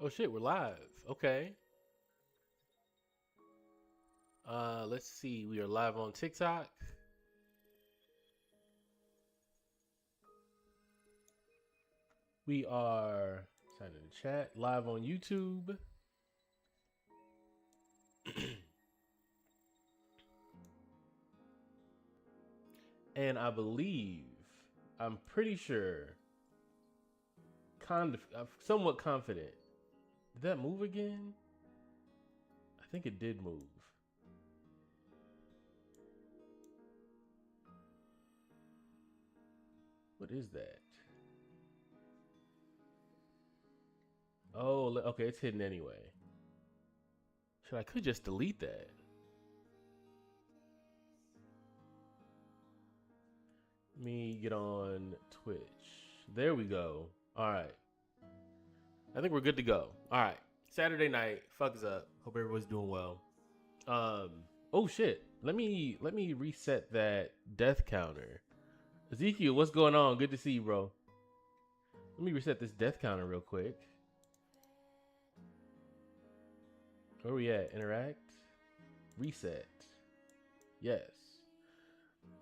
Oh shit, we're live. Okay. Let's see. We are live on TikTok. We are signing in the chat live on YouTube. And I believe, I'm pretty sure, somewhat confident. Did that move again? I think it did move. What is that? Oh, okay, it's hidden anyway. I could just delete that. Let me get on Twitch. There we go. All right. I think we're good to go. All right. Saturday night. Fuck is up. Hope everybody's doing well. Oh shit. Let me reset that death counter. Ezekiel, what's going on? Good to see you, bro. Let me reset this death counter real quick. Where we at? Interact. Reset. Yes.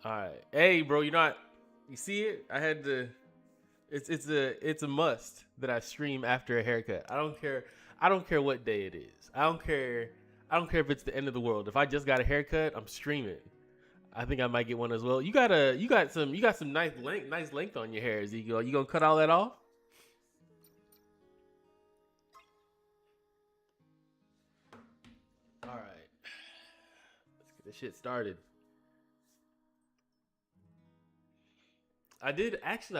All right. Hey, bro. You see it? I had to. It's a must that I stream after a haircut. I don't care what day it is. I don't care if it's the end of the world. If I just got a haircut, I'm streaming. I think I might get one as well. You got some nice length on your hair, Ezekiel. You gonna cut all that off? All right. Let's get this shit started. I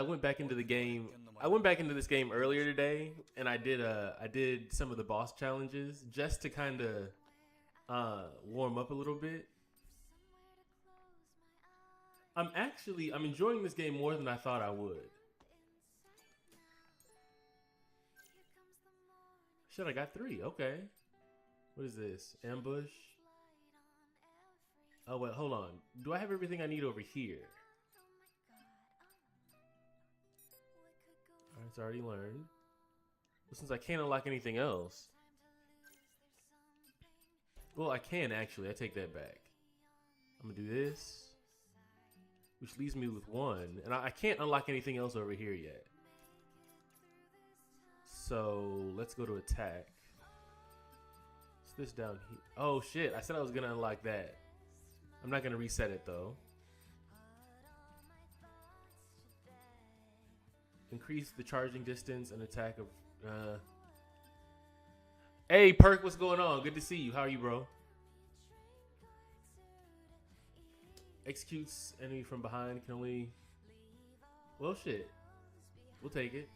went back into the game. I went back into this game earlier today, and I did some of the boss challenges just to kind of warm up a little bit. I'm enjoying this game more than I thought I would. Shit, I got 3. Okay. What is this? Ambush. Oh wait, hold on. Do I have everything I need over here? Alright, it's already learned. Well, since I can't unlock anything else. Well, I can actually. I take that back. I'm gonna do this. Which leaves me with 1. And I can't unlock anything else over here yet. So, let's go to attack. What's this down here? Oh shit, I said I was gonna unlock that. I'm not gonna reset it though. Increase the charging distance and attack of Hey Perk, what's going on? Good to see you. How are you, bro? Executes enemy from behind. Can only... Well, shit. We'll take it.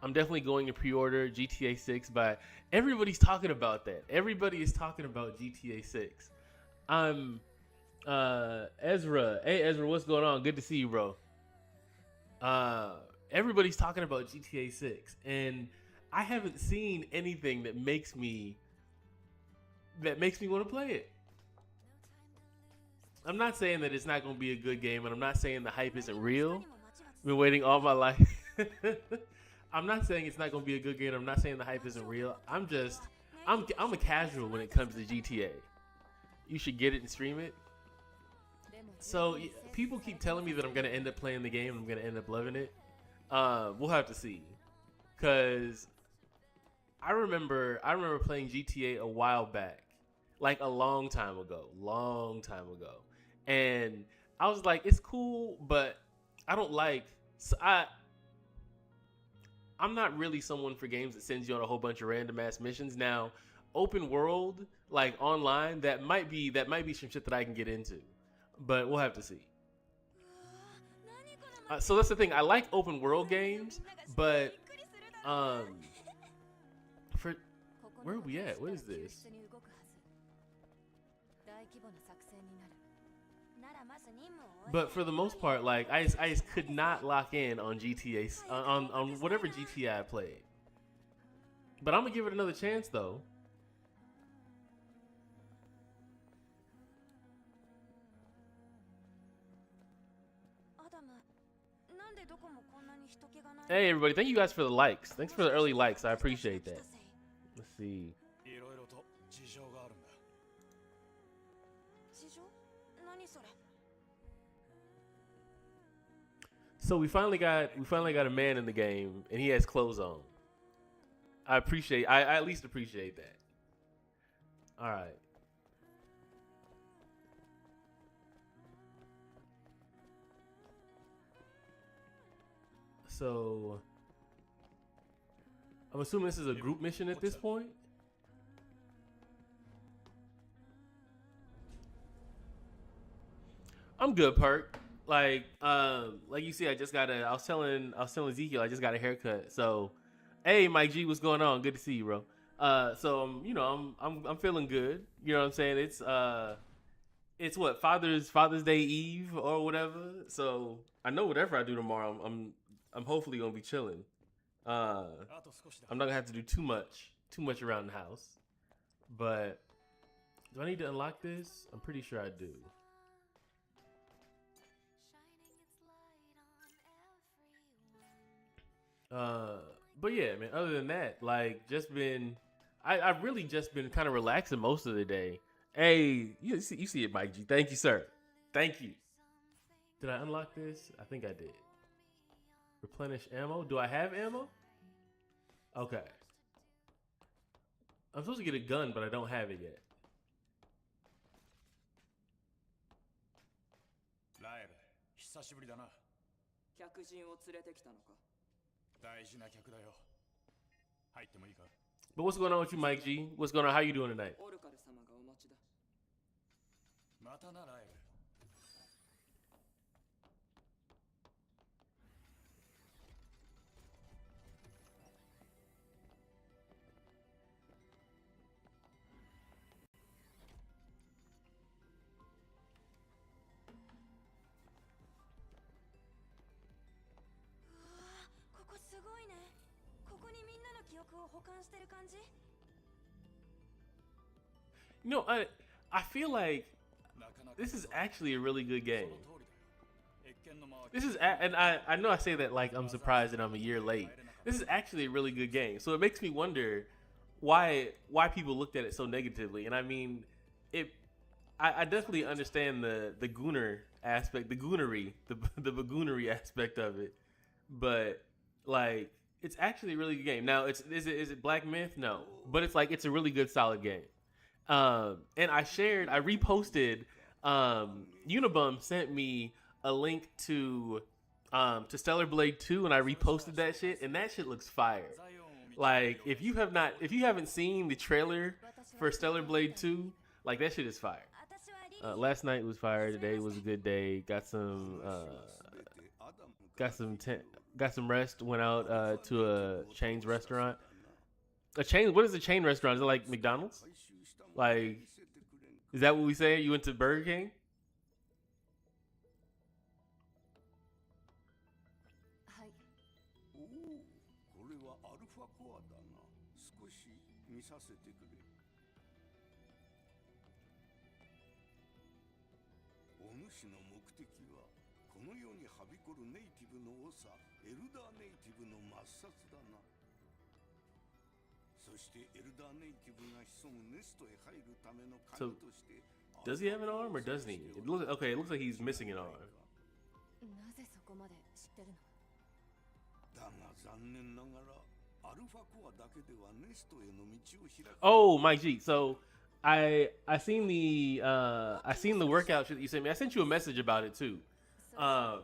I'm definitely going to pre-order GTA 6, but everybody's talking about that. Everybody is talking about GTA 6. I'm Ezra. Hey Ezra, what's going on? Good to see you, bro. Everybody's talking about GTA 6, and I haven't seen anything that makes me want to play it. I'm not saying that it's not going to be a good game, and I'm not saying the hype isn't real. I've been waiting all my life. I'm not saying it's not going to be a good game. I'm not saying the hype isn't real. I'm a casual when it comes to GTA. You should get it and stream it. So people keep telling me that I'm going to end up playing the game. I'm going to end up loving it. We'll have to see. Cause I remember playing GTA a while back, like a long time ago, and I was like, it's cool, but I don't like. So I'm not really someone for games that sends you on a whole bunch of random ass missions. Now, open world, like online, that might be some shit that I can get into, but we'll have to see. So that's the thing. I like open world games, but for where are we at? What is this? But for the most part, like I just could not lock in on GTA on whatever GTA I played. But I'm gonna give it another chance though. Hey everybody, thank you guys for the likes. Thanks for the early likes. I appreciate that. Let's see. So we finally got a man in the game, and he has clothes on. I at least appreciate that. All right. So I'm assuming this is a group mission at this point. I'm good, Perk. Like you see, I was telling Ezekiel I just got a haircut. So, hey, Mike G, what's going on? Good to see you, bro. So I'm feeling good. You know what I'm saying? It's what Father's Day Eve or whatever. So I know whatever I do tomorrow, I'm hopefully gonna be chilling. I'm not gonna have to do too much around the house. But do I need to unlock this? I'm pretty sure I do. But yeah, man, other than that, like I've really just been kind of relaxing most of the day. Hey, you see it, Mike G. Thank you, sir. Thank you. Did I unlock this? I think I did. Replenish ammo. Do I have ammo? Okay. I'm supposed to get a gun, but I don't have it yet. But what's going on with you, Mike G? What's going on? How you doing tonight? You know, I feel like this is actually a really good game. And I know I say that like I'm surprised that I'm a year late. This is actually a really good game. So it makes me wonder why people looked at it so negatively. And I mean, I definitely understand the gooner aspect, the goonery aspect of it. But like, it's actually a really good game. Now, is it Black Myth? No, but it's a really good, solid game. And I reposted. Unibum sent me a link to Stellar Blade 2, and I reposted that shit, and that shit looks fire. Like, if you haven't seen the trailer for Stellar Blade 2, like, that shit is fire. Last night was fire. Today was a good day. Got some rest. Went out to a chain's restaurant. A chain? What is a chain restaurant? Is it like McDonald's? Like, is that what we say? You went to Burger King? So, does he have an arm or doesn't he? It looks like he's missing an arm. Oh, Mike G. So, I seen the workout shit that you sent me. I sent you a message about it too. I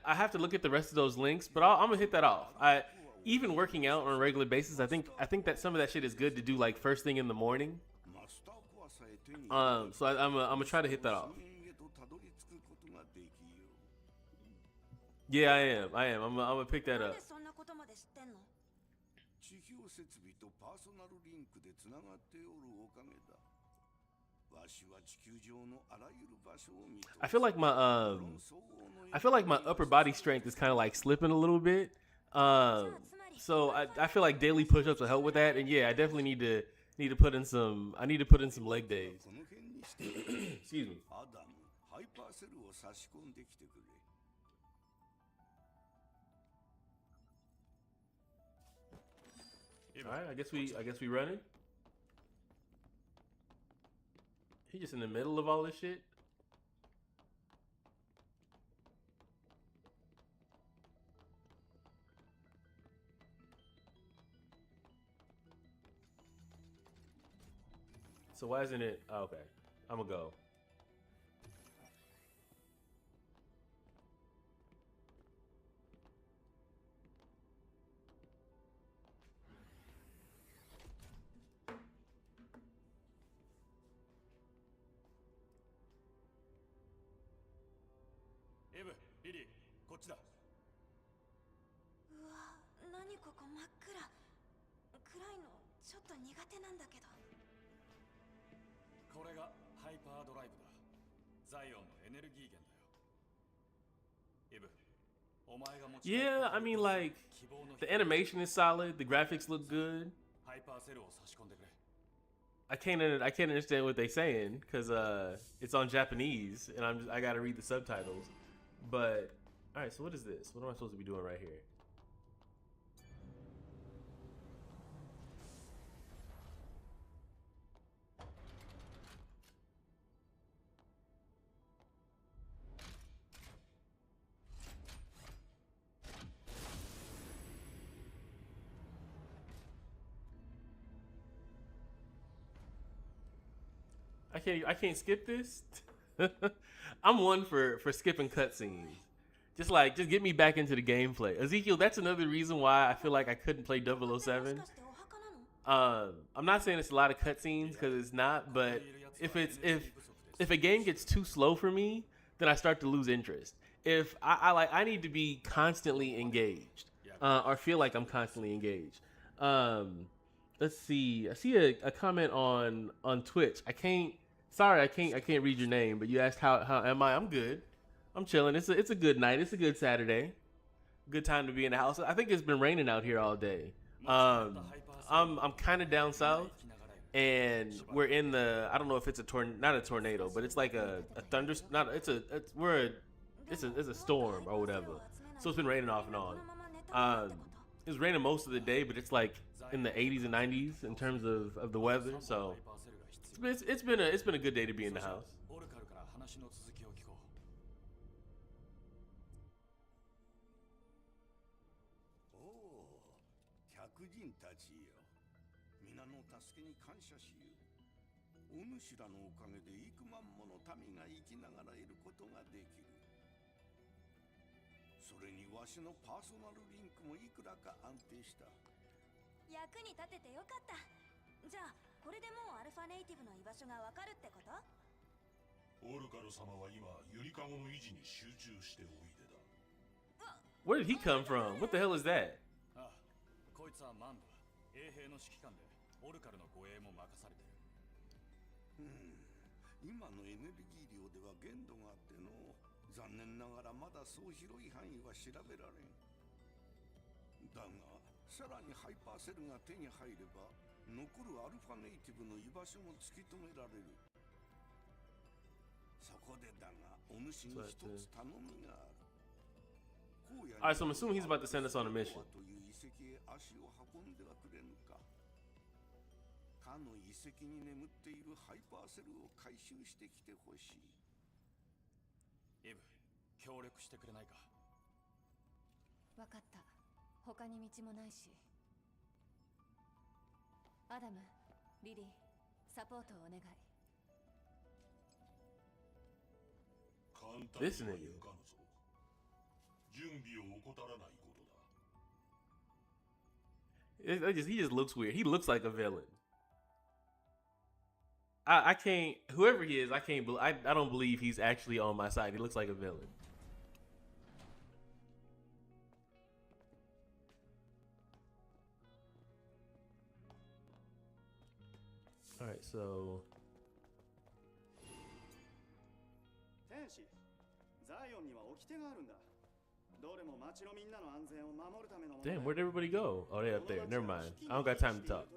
have to look at the rest of those links, but I'm gonna hit that off. Even working out on a regular basis, I think that some of that shit is good to do like first thing in the morning. So I'm gonna try to hit that off. Yeah, I am. I'm gonna pick that up. I feel like my upper body strength is kind of like slipping a little bit. So I feel like daily push-ups will help with that. And yeah, I definitely need to put in some leg days. Excuse me. All right, I guess we running. He just in the middle of all this shit. So why isn't it? Oh, okay, I'm gonna go. Yeah, I mean, like, the animation is solid. The graphics look good. I can't understand what they're saying because it's on Japanese and I gotta read the subtitles. But all right, so what is this? What am I supposed to be doing right here? I can't skip this. I'm one for skipping cutscenes. Just get me back into the gameplay. Ezekiel, that's another reason why I feel like I couldn't play 007. I'm not saying it's a lot of cutscenes because it's not, but if a game gets too slow for me, then I start to lose interest. If I need to be constantly engaged, or feel like I'm constantly engaged. Um, let's see. I see a comment on Twitch. Sorry, I can't read your name, but you asked how am I? I'm good. I'm chilling. It's a good night. It's a good Saturday. Good time to be in the house. I think it's been raining out here all day. Um, I'm kind of down south, and we're in the I don't know if it's not a tornado, but it's like a thunder. Not it's a storm or whatever. So it's been raining off and on. It was raining most of the day, but it's like in the 80s and 90s in terms of the weather. So it's been a good day to be in the house. 。Where did he come from? What the hell is that? 。Alright, so I'm assuming he's about to send us on a mission. This nigga. He just looks weird. He looks like a villain. I can't. Whoever he is, I can't. I don't believe he's actually on my side. He looks like a villain. All right, so. Damn, where'd everybody go? Oh, they're up there. Never mind. I don't got time to talk.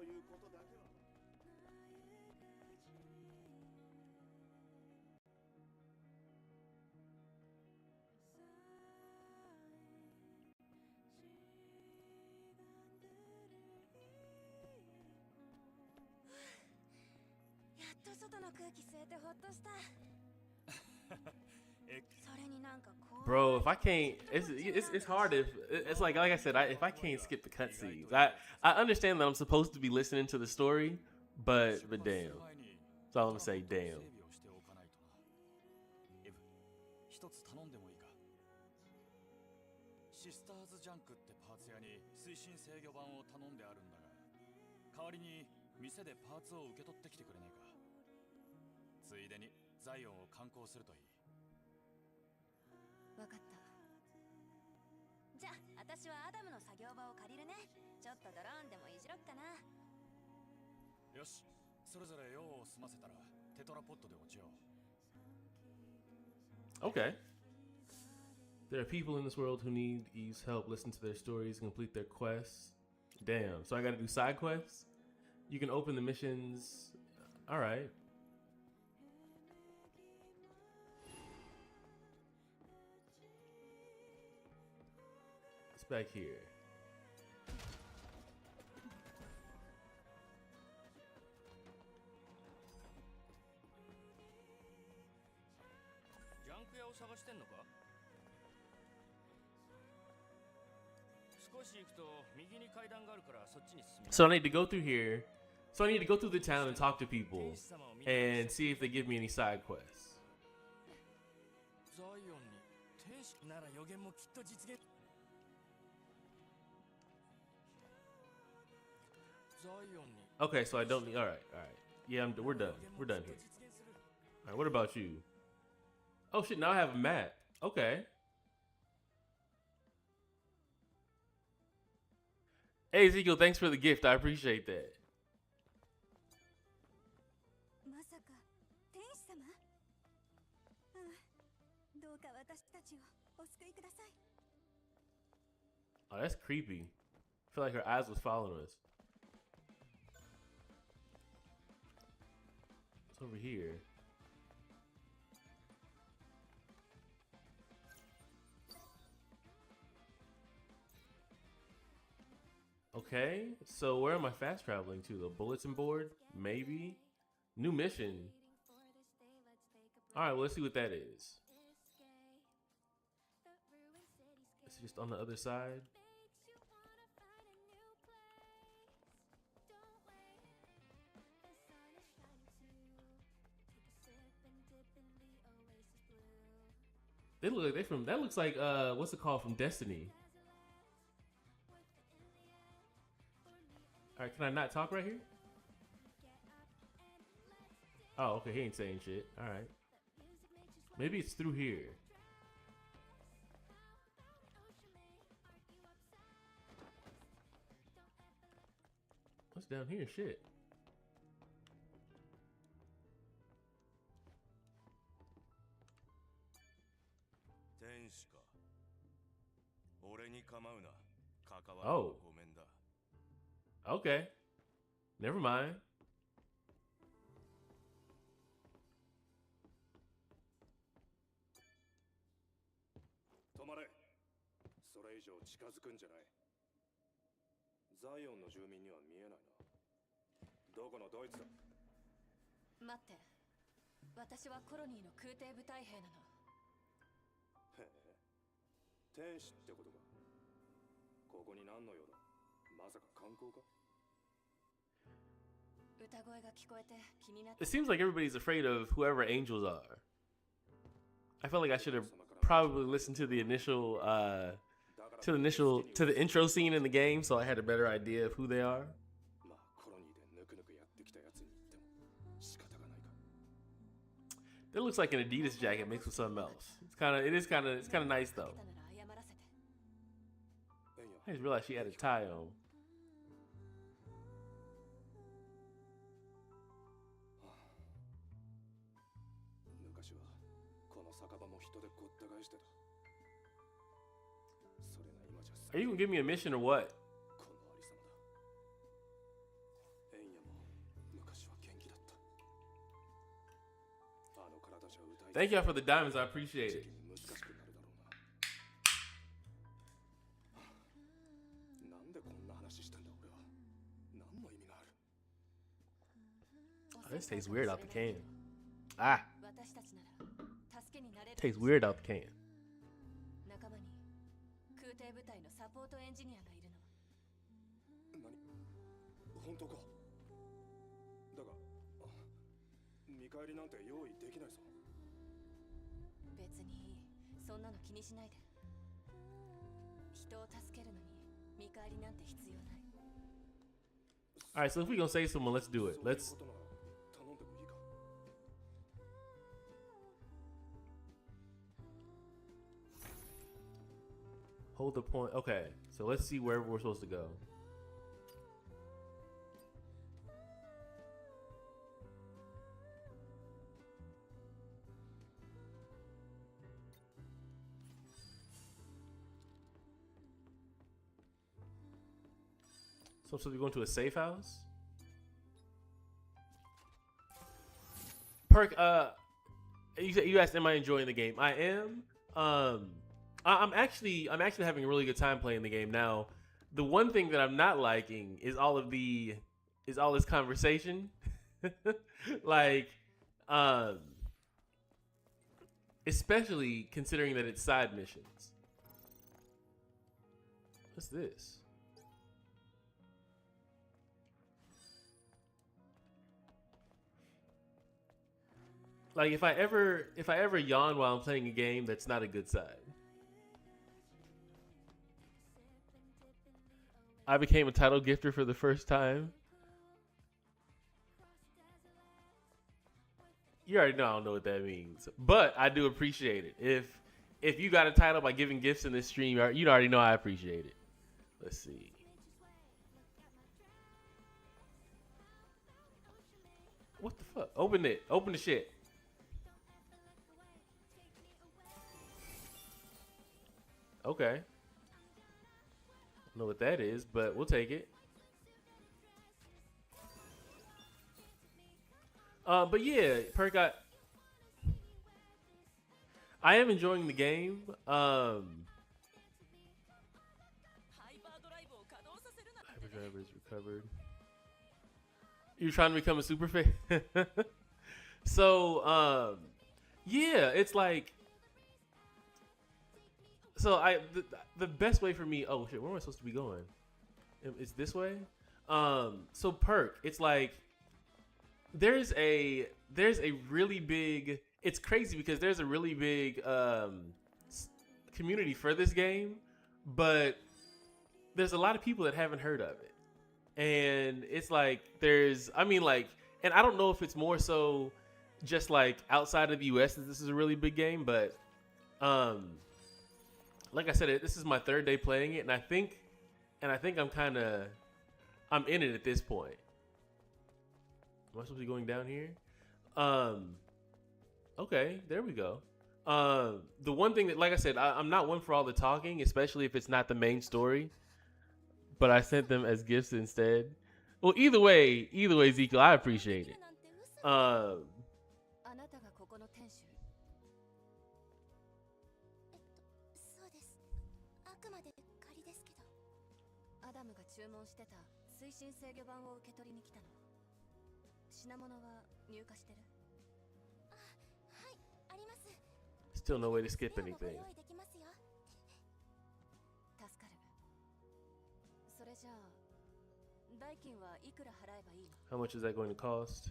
Bro, if I can't, it's hard if it's like I said, if I can't skip the cutscenes, I understand that I'm supposed to be listening to the story, but damn, that's all I'm gonna say. Damn. 一つ頼んでもいいか。シスターズジャンクってパーツ屋に推進制御盤を頼んであるんだが、代わりに店でパーツを受け取ってきてくれねえか。ついでにザイオンを観光するといい。わかった。じゃあ私はアダムの作業場を借りるね。ちょっとドローンでもいじろっかな。よし、それぞれ用を済ませたらテトラポットで落ちよう。Okay. There are people in this world who need Eve's help. Listen to their stories, complete their quests. Damn. So I gotta do side quests? You can open the missions. Alright. It's back here. So I need to go through here. So I need to go through the town and talk to people and see if they give me any side quests. Okay, so I don't need. All right. Yeah, we're done. We're done here. All right. What about you? Oh shit! Now I have a map. Okay. Hey Ezekiel, thanks for the gift. I appreciate that. Oh, that's creepy. I feel like her eyes was following us. What's over here? Okay, so where am I fast traveling to? The bulletin board? Maybe? New mission. Alright, well, let's see what that is. It's just on the other side. They look like they from, that looks like, what's it called, from Destiny. Alright, can I not talk right here? Oh, okay, he ain't saying shit. Alright. Maybe it's through here. What's down here? Shit. Oh. Okay. Never mind. It seems like everybody's afraid of whoever angels are. I feel like I should have probably listened to the initial to the intro scene in the game, so I had a better idea of who they are. It looks like an Adidas jacket mixed with something else. It's kind of nice though. I just realized she had a tie on. Are you gonna give me a mission or what? Thank y'all for the diamonds. I appreciate it. This tastes weird out the can. Ah, tastes weird out the can. 仲間に空挺部隊のサポートエンジニアがいるの。本当か。だが見返りなんて用意できないぞ。別にいい。そんなの気にしないで。人を助けるのに見返りなんて必要ない。All right, so if we gonna save someone, let's do it. Let's. Hold the point. Okay, so let's see where we're supposed to go. So I'm supposed to be going to a safe house? Perk, you asked, am I enjoying the game? I am. I'm actually having a really good time playing the game now. The one thing that I'm not liking is all this conversation. Like, especially considering that it's side missions. What's this? Like, if I ever yawn while I'm playing a game, that's not a good sign. I became a title gifter for the first time. You already know I don't know what that means, but I do appreciate it. If you got a title by giving gifts in this stream, you already know I appreciate it. Let's see. What the fuck? Open it. Open the shit. Okay. I don't know what that is, but we'll take it. But yeah, Perk, I am enjoying the game. Hyperdrive is recovered. You're trying to become a super fan? So, yeah, it's like, so the best way for me, oh shit, where am I supposed to be going? It's this way? So Perk, it's like, there's a really big, it's crazy because there's a really big community for this game, but there's a lot of people that haven't heard of it. And it's like, and I don't know if it's more so just like outside of the US that this is a really big game, but like I said, this is my third day playing it, and I think I'm in it at this point. Am I supposed to be going down here? Okay, there we go. The one thing that, like I said, I'm not one for all the talking, especially if it's not the main story. But I sent them as gifts instead. Well, either way, Ezekiel, I appreciate it. Still no way to skip anything. How much is that going to cost?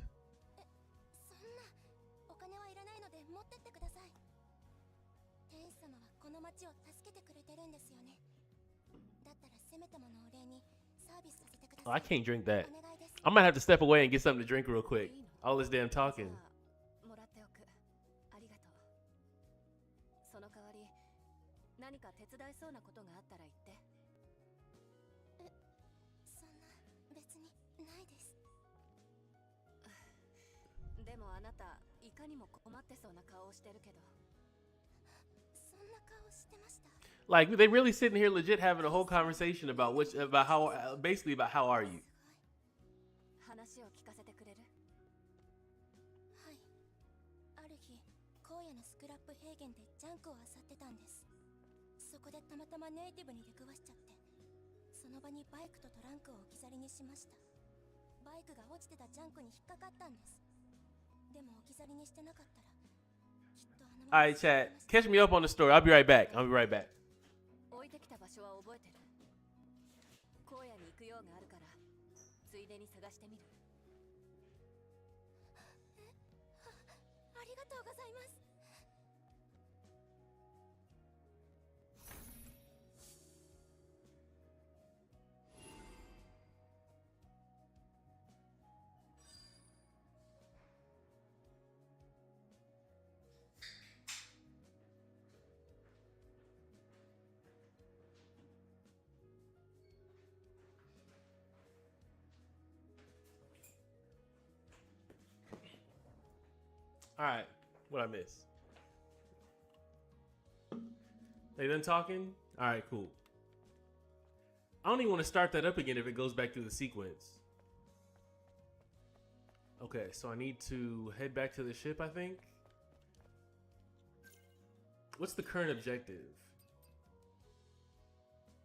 Oh, I can't drink that. I might have to step away and get something to drink real quick. All this damn talking. Like, they really sitting here legit having a whole conversation about basically about how are you? All right, chat. Catch me up on the story. I'll be right back. I'll be right back. 置いてきた場所は覚えてる。荒野に行く用があるから、ついでに探してみる。ありがとうございます。All right. What I miss? They done talking? All right, cool. I don't even want to start that up again if it goes back through the sequence. Okay, so I need to head back to the ship, I think. What's the current objective?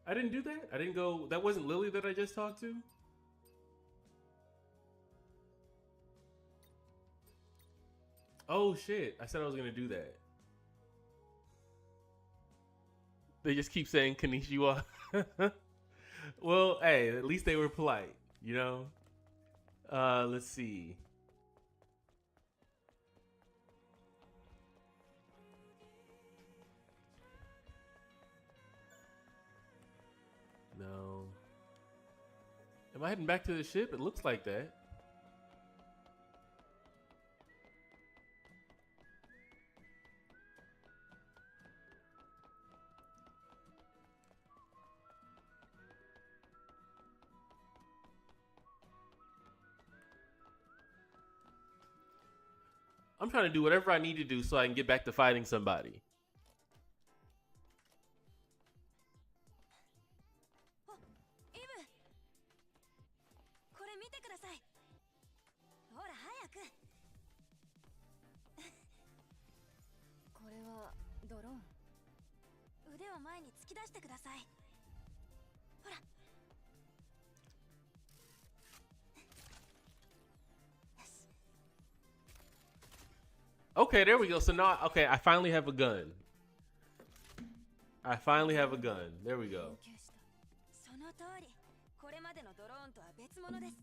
I didn't do that? I didn't go... That wasn't Lily that I just talked to? Oh, shit. I said I was going to do that. They just keep saying Konnichiwa. Well, hey, at least they were polite, you know? Let's see. No. Am I heading back to the ship? It looks like that. I'm trying to do whatever I need to do so I can get back to fighting somebody. Okay, there we go. So now, okay, I finally have a gun. I finally have a gun. There we go. その通り、これまでのドローンとは別物です。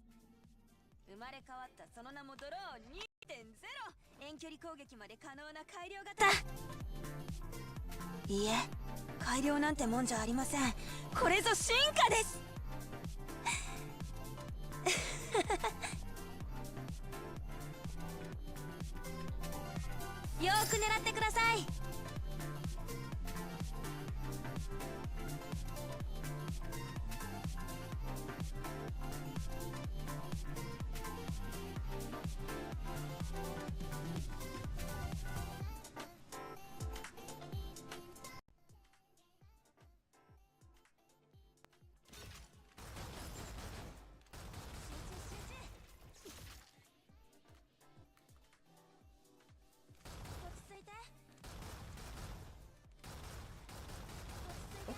生まれ変わったその名もドローン 2.0。遠距離攻撃まで可能な改良型。いいえ、改良なんてもんじゃありません。これぞ進化です。よく狙ってください。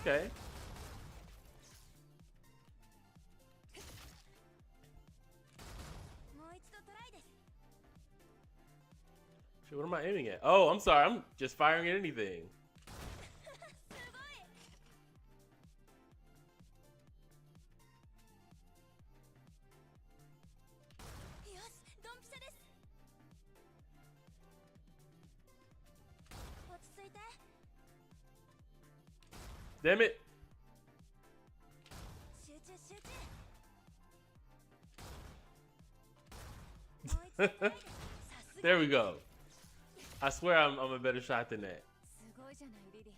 Okay. Shit, what am I aiming at? Oh, I'm sorry. I'm just firing at anything. Damn it. There we go. I swear I'm a better shot than that. すごいじゃないリリー。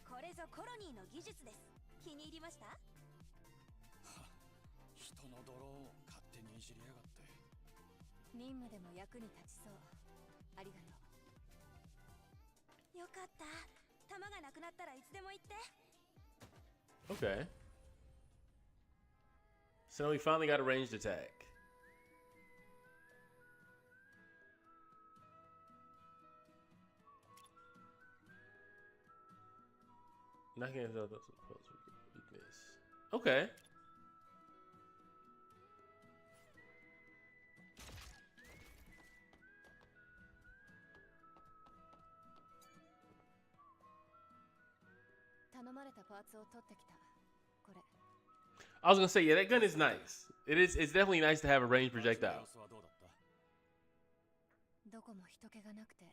これぞコロニーの技術です。気に入りました？人のドローンを勝手にいじりやがって。任務でも役に立ちそう。ありがとう。よかった。弾がなくなったらいつでも言って。Okay. So we finally got a ranged attack. Knocking it out, that's a weakness. Okay. I was gonna say, yeah, that gun is nice. It's definitely nice to have a ranged projectile. 様子はどうだった？どこも人気がなくて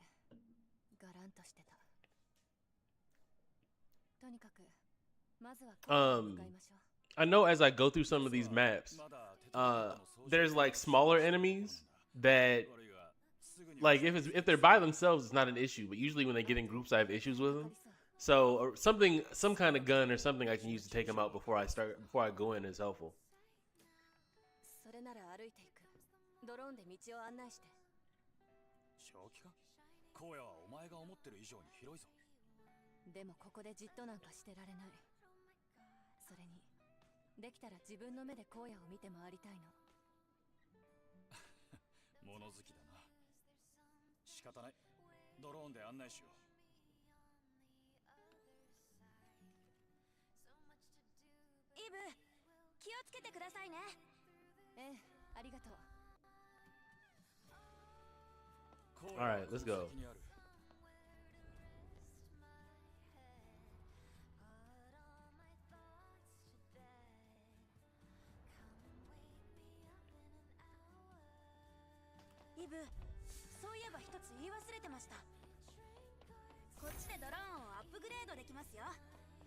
ガランとしてた。とにかくまずは向かいましょう。 I know as I go through some of these maps, there's like smaller enemies that, like, if they're by themselves, it's not an issue. But usually when they get in groups, I have issues with them. So or some kind of gun or something I can use to take them out before I go in is helpful. それなら歩いていく。ドローンで道を案内して。正気か？荒野はお前が思ってる以上に広いぞ。でもここでじっとなんかしてられない。それにできたら自分の目で荒野を見て回りたいの。物好きだな。仕方ない。ドローンで案内しよう。イブ、気をつけてくださいね。ええ、ありがとう。 All right, let's go. Ibu, そういえば一つ言い忘れてました。こっちでドローンをアップグレードできますよ。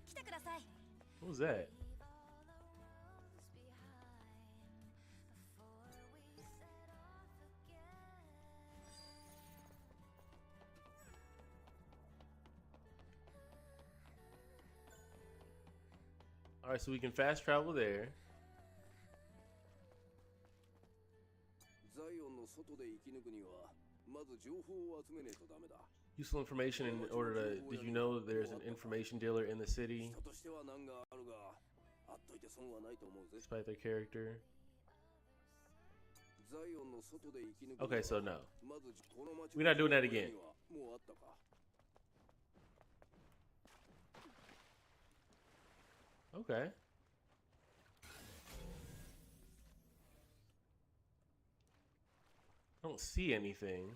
来てください。 What was that? All right, so we can fast travel there. Useful information in order to. Did you know there's an information dealer in the city? Despite their character. Okay, so no. We're not doing that again. Okay. I don't see anything.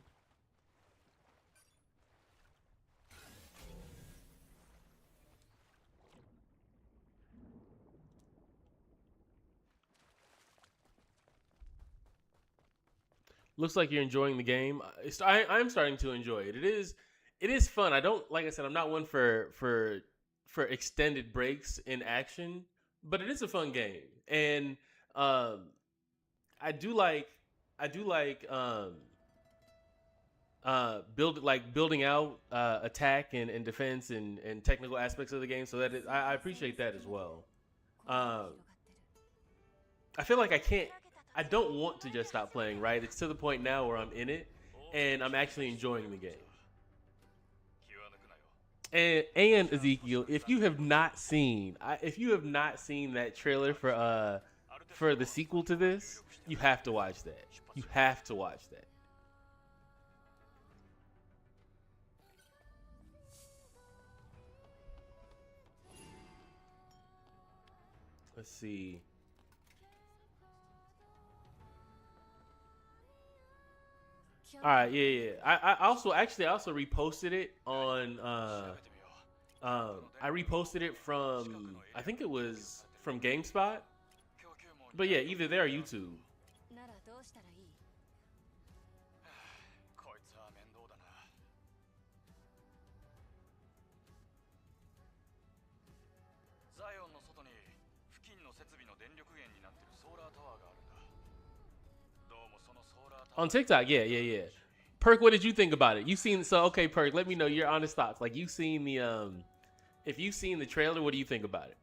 Looks like you're enjoying the game. I'm starting to enjoy it. It is fun. I don't, like I said, I'm not one for extended breaks in action, but it is a fun game. And I do like building out attack and defense and technical aspects of the game. So I appreciate that as well. I feel like I don't want to just stop playing, right? It's to the point now where I'm in it and I'm actually enjoying the game. And Ezekiel, if you have not seen that trailer for the sequel to this, you have to watch that. You have to watch that. Let's see. All right, yeah. I also reposted it on I reposted it from, I think it was from GameSpot. But yeah, either there or YouTube. ならどうしたらいい？こいつは面倒だな。ザイオンの外に付近の設備の電力源になってるソーラータワーがあるんだ。どうもそのソーラータワー On TikTok, yeah. Perk, what did you think about it? Okay, Perk, let me know your honest thoughts. Like, you've seen the if you've seen the trailer, what do you think about it?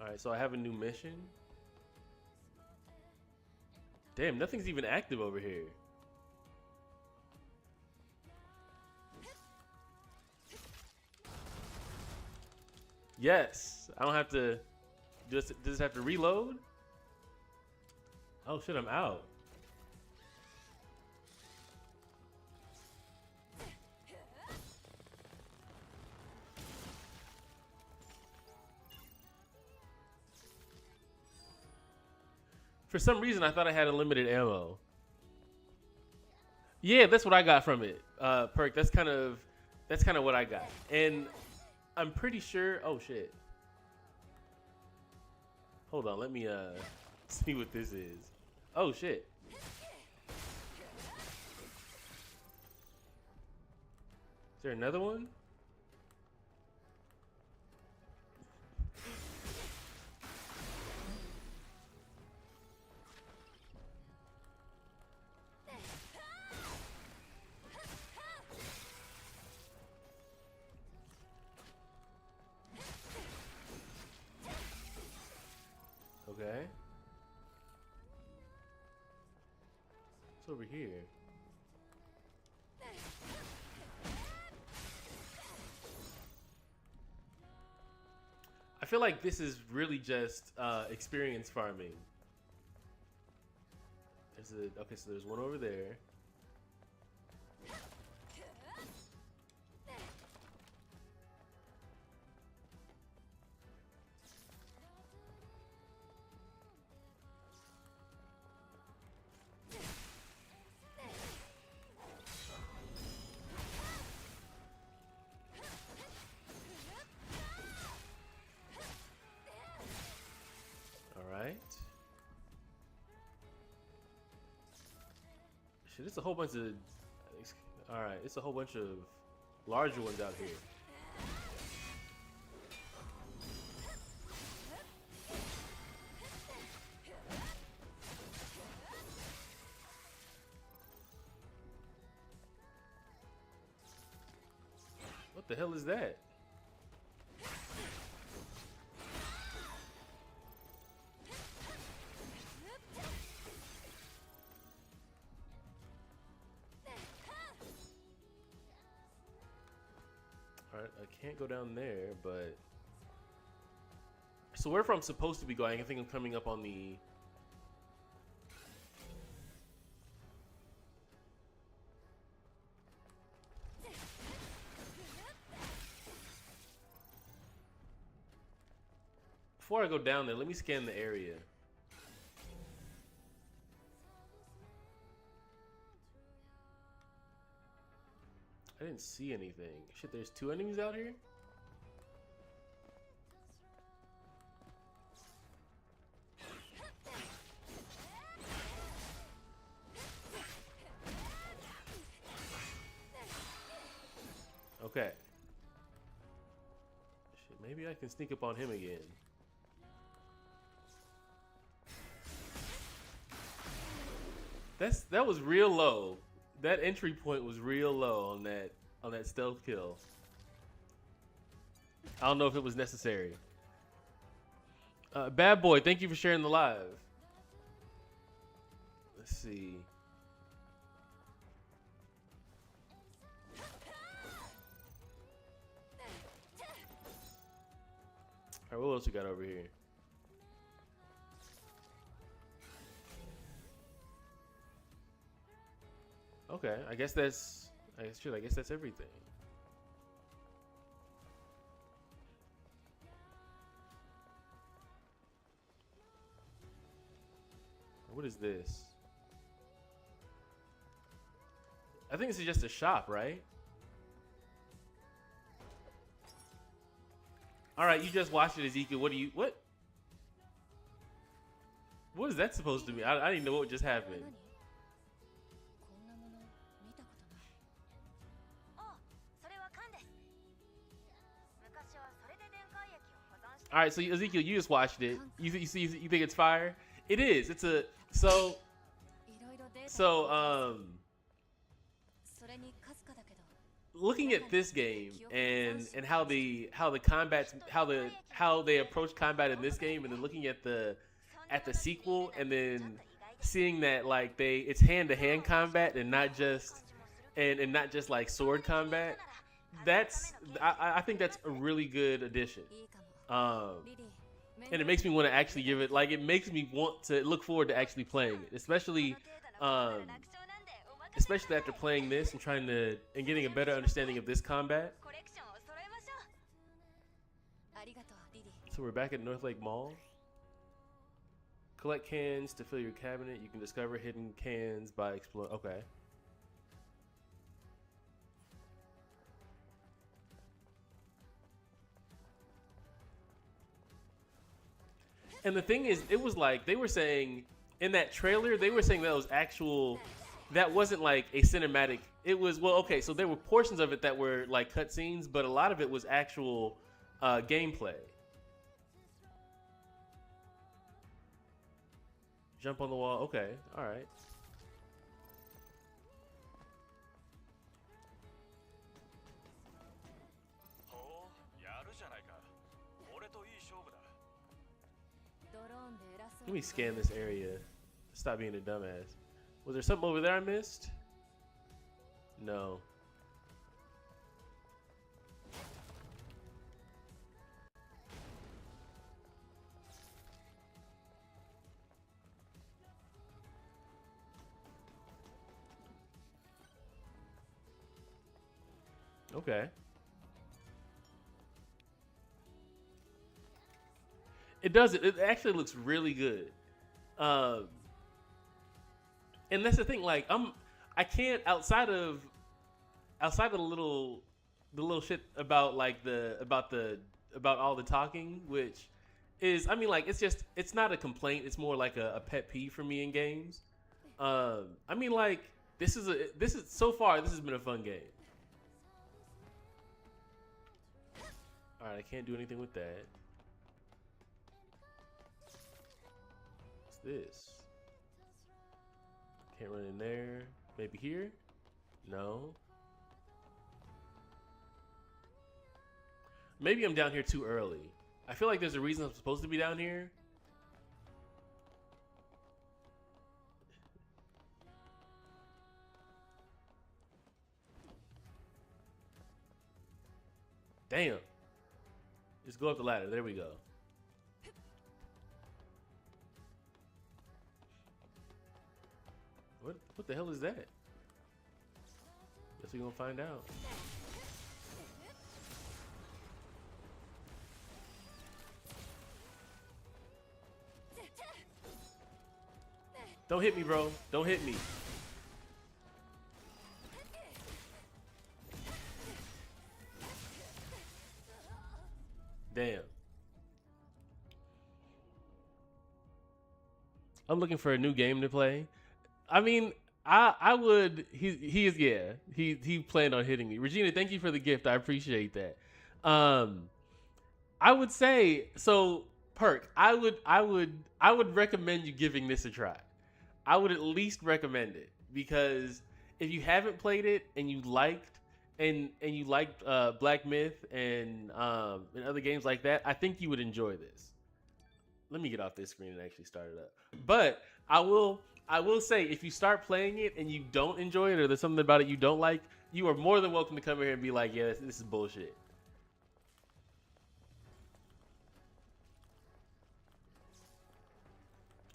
All right, so I have a new mission. Damn, nothing's even active over here. Yes, I don't have to. Does this have to reload? Oh shit, I'm out. For some reason, I thought I had unlimited ammo. Yeah, that's what I got from it. perk. That's kind of what I got, and I'm pretty sure. Oh shit! Hold on, let me see what this is. Oh shit! Is there another one? Okay. It's over here. I feel like this is really just experience farming. Okay, so there's one over there. Shit, it's a whole bunch of. Alright, it's a whole bunch of larger ones out here. What the hell is that? Alright, I can't go down there, but... So wherever I'm supposed to be going, I think I'm coming up on the... Before I go down there, let me scan the area. I didn't see anything. Shit, there's 2 enemies out here? Okay. Shit, maybe I can sneak up on him again. That was real low. That entry point was real low on that stealth kill. I don't know if it was necessary. Bad boy, thank you for sharing the live. Let's see. All right, what else we got over here? Okay, I guess that's everything. What is this? I think this is just a shop, right? All right, you just watched it, Ezekiel. What? What is that supposed to mean? I didn't know what just happened. All right, so Ezekiel, you just watched it. You think it's fire? It is. It's a so looking at this game and how they approach combat in this game, and then looking at the sequel, and then seeing that like it's hand-to-hand combat and not just like sword combat. I think that's a really good addition. And it makes me want to actually give it, like, it makes me want to look forward to actually playing it, especially after playing this and getting a better understanding of this combat. So we're back at North Lake Mall. Collect cans to fill your cabinet. You can discover hidden cans by exploring. Okay. And the thing is, it was like they were saying in that trailer, they were saying that was actual. That wasn't like a cinematic. It was, well, okay. So there were portions of it that were like cutscenes, but a lot of it was actual gameplay. Jump on the wall. Okay, all right. Let me scan this area. Stop being a dumbass. Was there something over there I missed? No. Okay. It does. It actually looks really good. And that's the thing. Like I can't outside of the little shit about like about all the talking, which is, I mean, like, it's not a complaint. It's more like a pet peeve for me in games. I mean, like, this is so far this has been a fun game. All right, I can't do anything with that. What's this? Can't run in there. Maybe here? No. Maybe I'm down here too early. I feel like there's a reason I'm supposed to be down here. Damn. Just go up the ladder. There we go. What the hell is that? Guess we're gonna find out. Don't hit me, bro. Don't hit me. Damn. I'm looking for a new game to play. I mean, I would. He is, yeah. He planned on hitting me. Regina, thank you for the gift. I appreciate that. I would say so. Perk, I would recommend you giving this a try. I would at least recommend it, because if you haven't played it and you liked Black Myth and other games like that, I think you would enjoy this. Let me get off this screen and actually start it up. But I will say, if you start playing it and you don't enjoy it, or there's something about it you don't like, you are more than welcome to come here and be like, yeah, this is bullshit.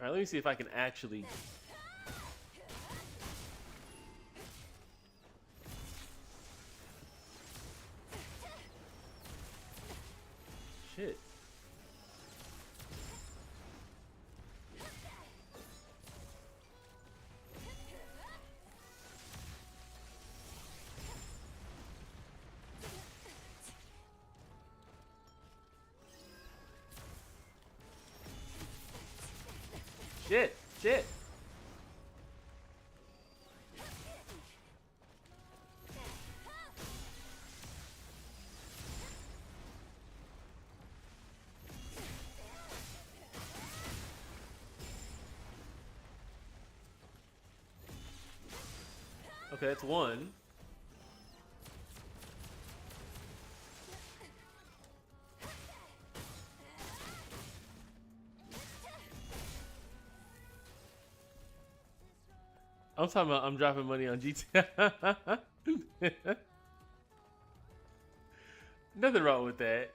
All right, let me see if I can actually. Shit. Shit. Okay, that's one. I'm talking about I'm dropping money on GTA. Nothing wrong with that.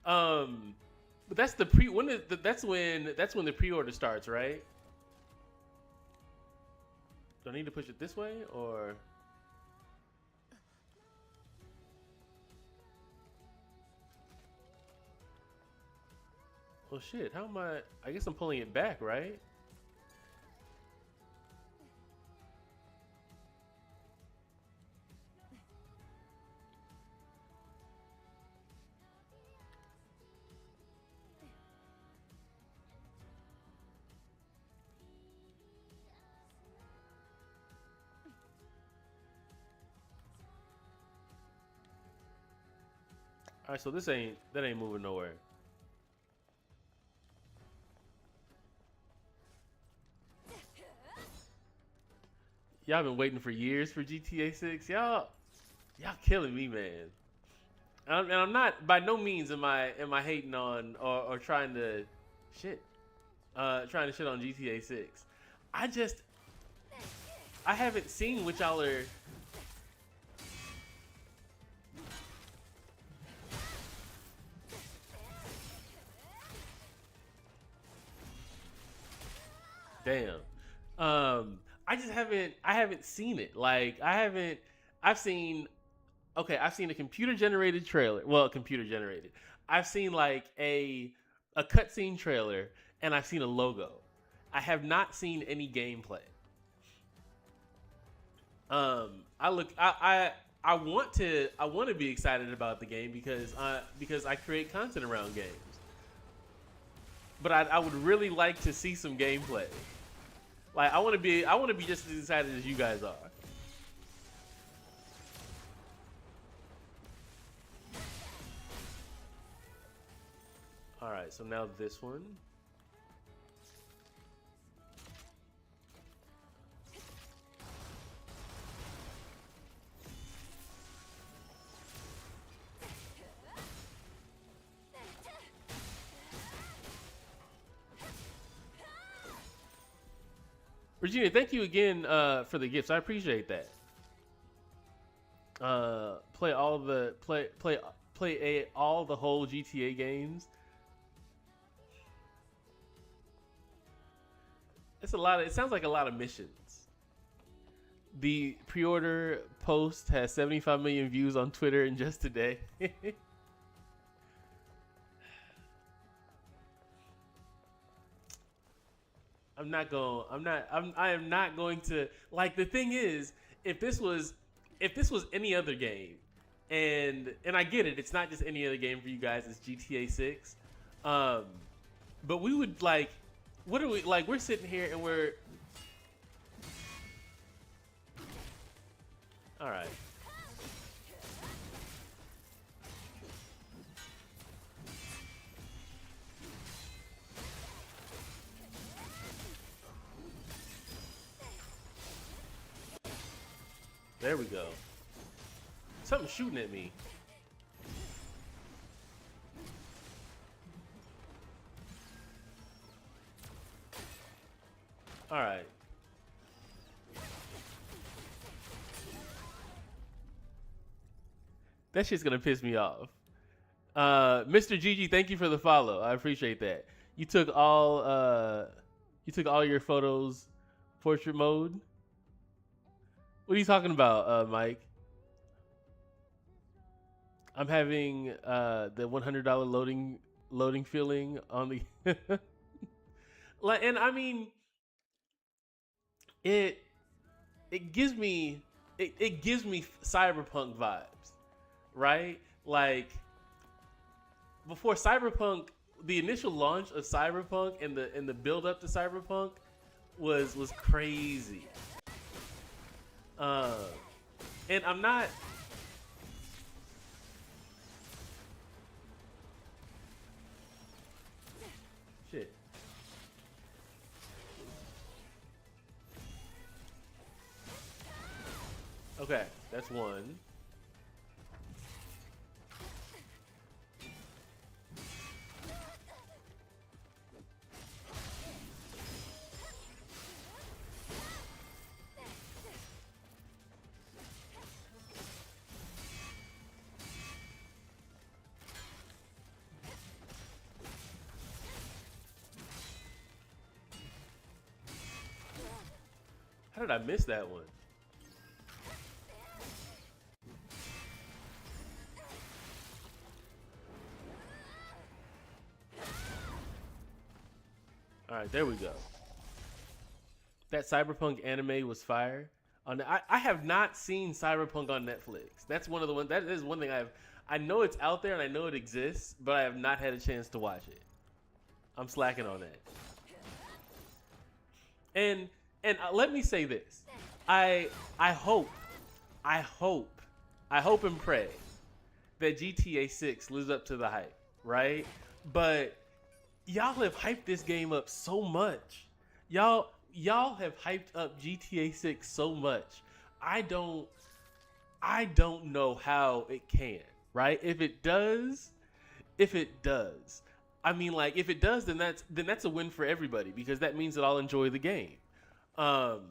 But that's the that's when the pre-order starts, right? Do I need to push it this way, or? Well, shit. How am I guess I'm pulling it back, right? All right, so that ain't moving nowhere. Y'all been waiting for years for GTA 6. Y'all killing me, man. And I'm not, by no means am I hating on or trying to shit on GTA 6. I haven't seen what y'all are. Damn. I haven't seen it. Like I've seen I've seen a computer generated trailer. Well, computer generated. I've seen like a cutscene trailer and I've seen a logo. I have not seen any gameplay. I want to be excited about the game because I create content around games. But I would really like to see some gameplay. Like I want to be just as excited as you guys are. All right, so now this one. Regina, thank you again for the gifts. I appreciate that. Play all the all the whole GTA games. It's a lot. It sounds like a lot of missions. The pre-order post has 75 million views on Twitter in just a day. I am not going to, like, the thing is, if this was any other game, and I get it, it's not just any other game for you guys, it's GTA 6. But we would, like, what are we, like, we're sitting here and we're all right. There we go. Something's shooting at me. All right. That shit's gonna piss me off. Mr. Gigi, thank you for the follow. I appreciate that. You took all your photos portrait mode. What are you talking about, Mike? I'm having the $100 loading feeling on the like, and I mean, it gives me cyberpunk vibes, right? Like before Cyberpunk, the initial launch of Cyberpunk and the build up to Cyberpunk was crazy. And I'm not. Shit. Okay, that's one. How did I miss that one? All right, there we go. That Cyberpunk anime was fire. I have not seen Cyberpunk on Netflix. That's one of the ones. That is one thing I know it's out there and I know it exists, but I have not had a chance to watch it. I'm slacking on that. And let me say this. I hope and pray that GTA 6 lives up to the hype, right? But y'all have hyped this game up so much. Y'all have hyped up GTA 6 so much. I don't know how it can, right? If it does, I mean, like, if it does, then that's a win for everybody, because that means that I'll enjoy the game. But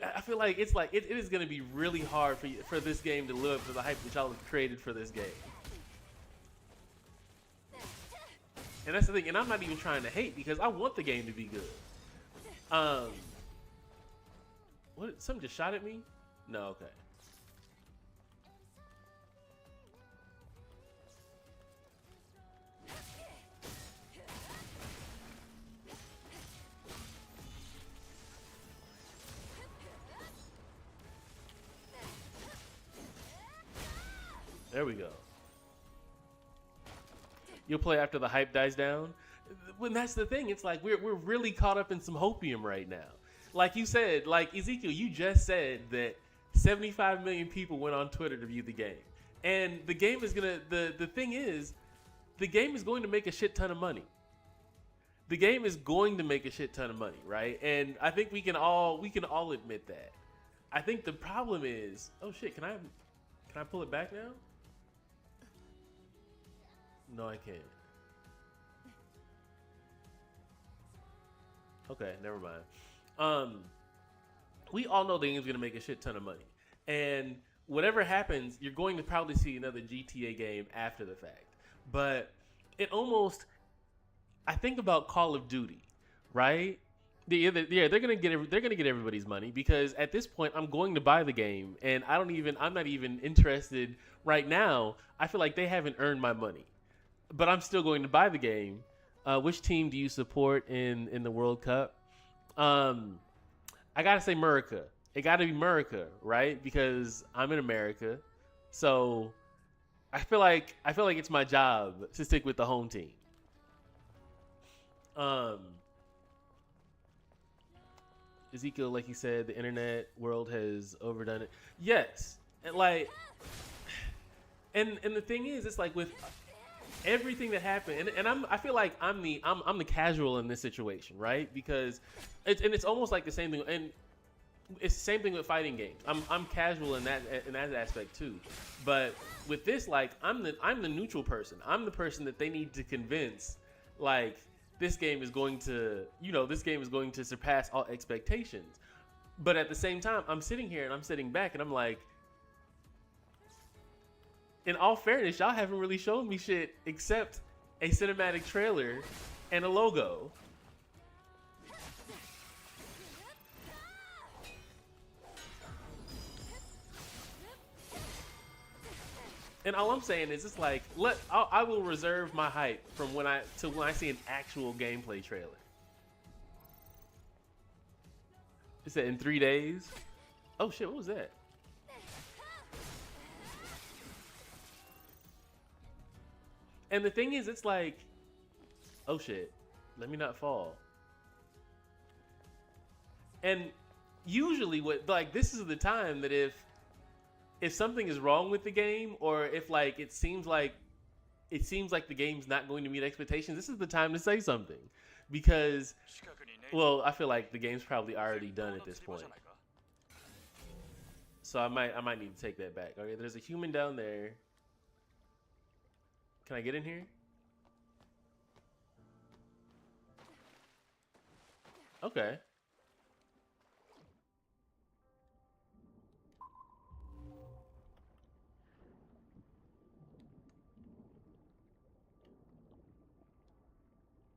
I feel like it is going to be really hard for this game to live up to the hype that y'all have created for this game. And that's the thing. And I'm not even trying to hate, because I want the game to be good. What? Something just shot at me? No, okay. There we go. You'll play after the hype dies down. When that's the thing, it's like we're really caught up in some hopium right now. Like you said, like Ezekiel, you just said that 75 million people went on Twitter to view the game, and the game is gonna. The thing is, the game is going to make a shit ton of money. The game is going to make a shit ton of money, right? And I think we can all admit that. I think the problem is, oh shit, can I pull it back now? No, I can't. Okay, never mind. We all know the game's gonna make a shit ton of money, and whatever happens, you're going to probably see another GTA game after the fact. But I think about Call of Duty, right? They're gonna get everybody's money, because at this point I'm going to buy the game, and I'm not even interested right now. I feel like they haven't earned my money, but I'm still going to buy the game. Which team do you support in the World Cup? I gotta say America. It gotta be America, right? Because I'm in America, so I feel like it's my job to stick with the home team. Ezekiel, like you said, the internet world has overdone it. Yes, and and the thing is, it's like with everything that happened, and I feel like I'm the casual in this situation, right? Because it's almost like the same thing, and it's the same thing with fighting games. I'm casual in that aspect too, but with this, like, I'm the neutral person. I'm the person that they need to convince, like, this game is going to surpass all expectations. But at the same time, I'm sitting here and I'm sitting back and I'm like, in all fairness, y'all haven't really shown me shit except a cinematic trailer and a logo. And all I'm saying is, it's like, I will reserve my hype from when I see an actual gameplay trailer. It said in 3 days. Oh shit, what was that? And the thing is, it's like, oh shit, let me not fall. And usually, this is the time that if something is wrong with the game, or if like it seems like the game's not going to meet expectations, this is the time to say something, because, well, I feel like the game's probably already done at this point. So I might need to take that back. Okay, there's a human down there. Can I get in here? Okay.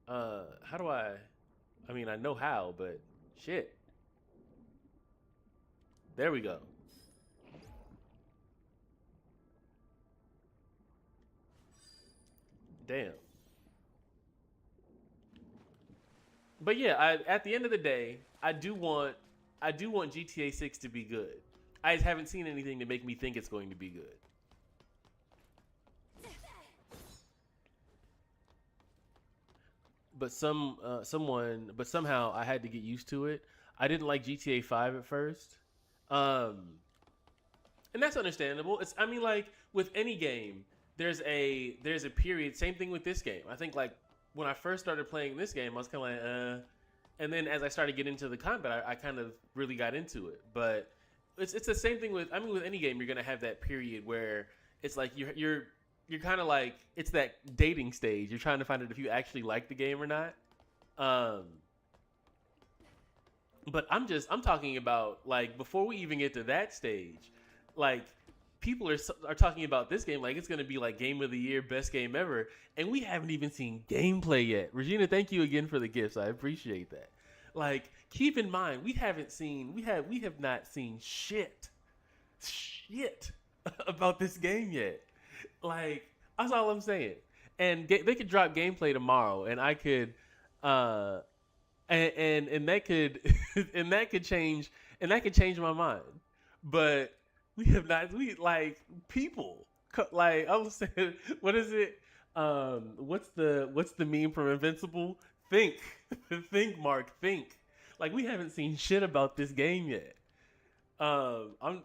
How do I mean, I know how, but shit. There we go. Damn. But yeah, at the end of the day, I do want GTA 6 to be good. I just haven't seen anything to make me think it's going to be good. But somehow I had to get used to it. I didn't like GTA 5 at first. and that's understandable. It's I mean like with any game, there's a period. Same thing with this game. I think like when I first started playing this game, I was kind of like, and then as I started getting into the combat, I kind of really got into it. But it's the same thing with I mean with any game, you're gonna have that period where it's like you're kind of like it's that dating stage. You're trying to find out if you actually like the game or not. But I'm talking about like before we even get to that stage, like people are talking about this game like it's gonna be like game of the year, best game ever, and we haven't even seen gameplay yet. Regina, thank you again for the gifts. I appreciate that. Like keep in mind we have not seen shit about this game yet. Like that's all I'm saying. And they could drop gameplay tomorrow, and I could. And that could that could change my mind, but we have not like people like I was saying what is it what's the meme from Invincible think Mark think like we haven't seen shit about this game yet. I'm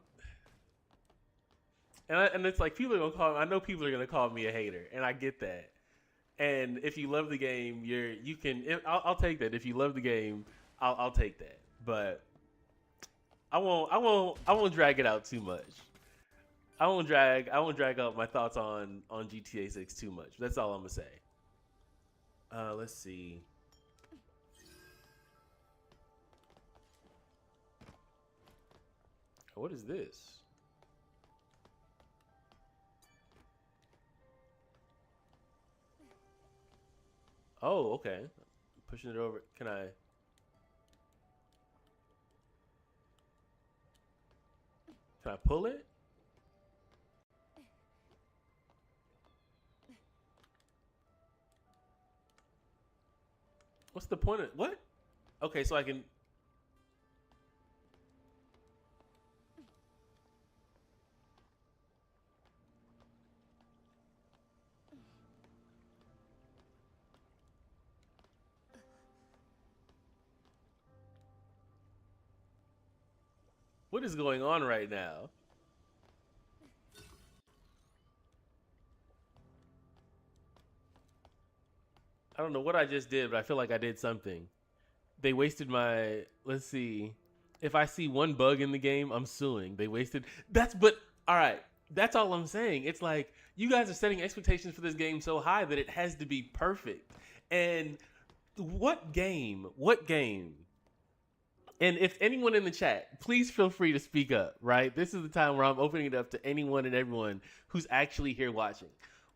and it's like people are gonna call I know people are gonna call me a hater, and I get that. And if you love the game, I'll take that. If you love the game, I'll take that. But I won't drag it out too much. I won't drag out my thoughts on GTA 6 too much. That's all I'm gonna say. Let's see. What is this? Oh, okay. Pushing it over. Can I? Can I pull it? What's the point of what? Okay, so I can. What is going on right now? I don't know what I just did, but I feel like I did something. They wasted my. Let's see. If I see one bug in the game, I'm suing. They wasted. But all right. That's all I'm saying. It's like you guys are setting expectations for this game so high that it has to be perfect. And what game? And if anyone in the chat, please feel free to speak up, right? This is the time where I'm opening it up to anyone and everyone who's actually here watching.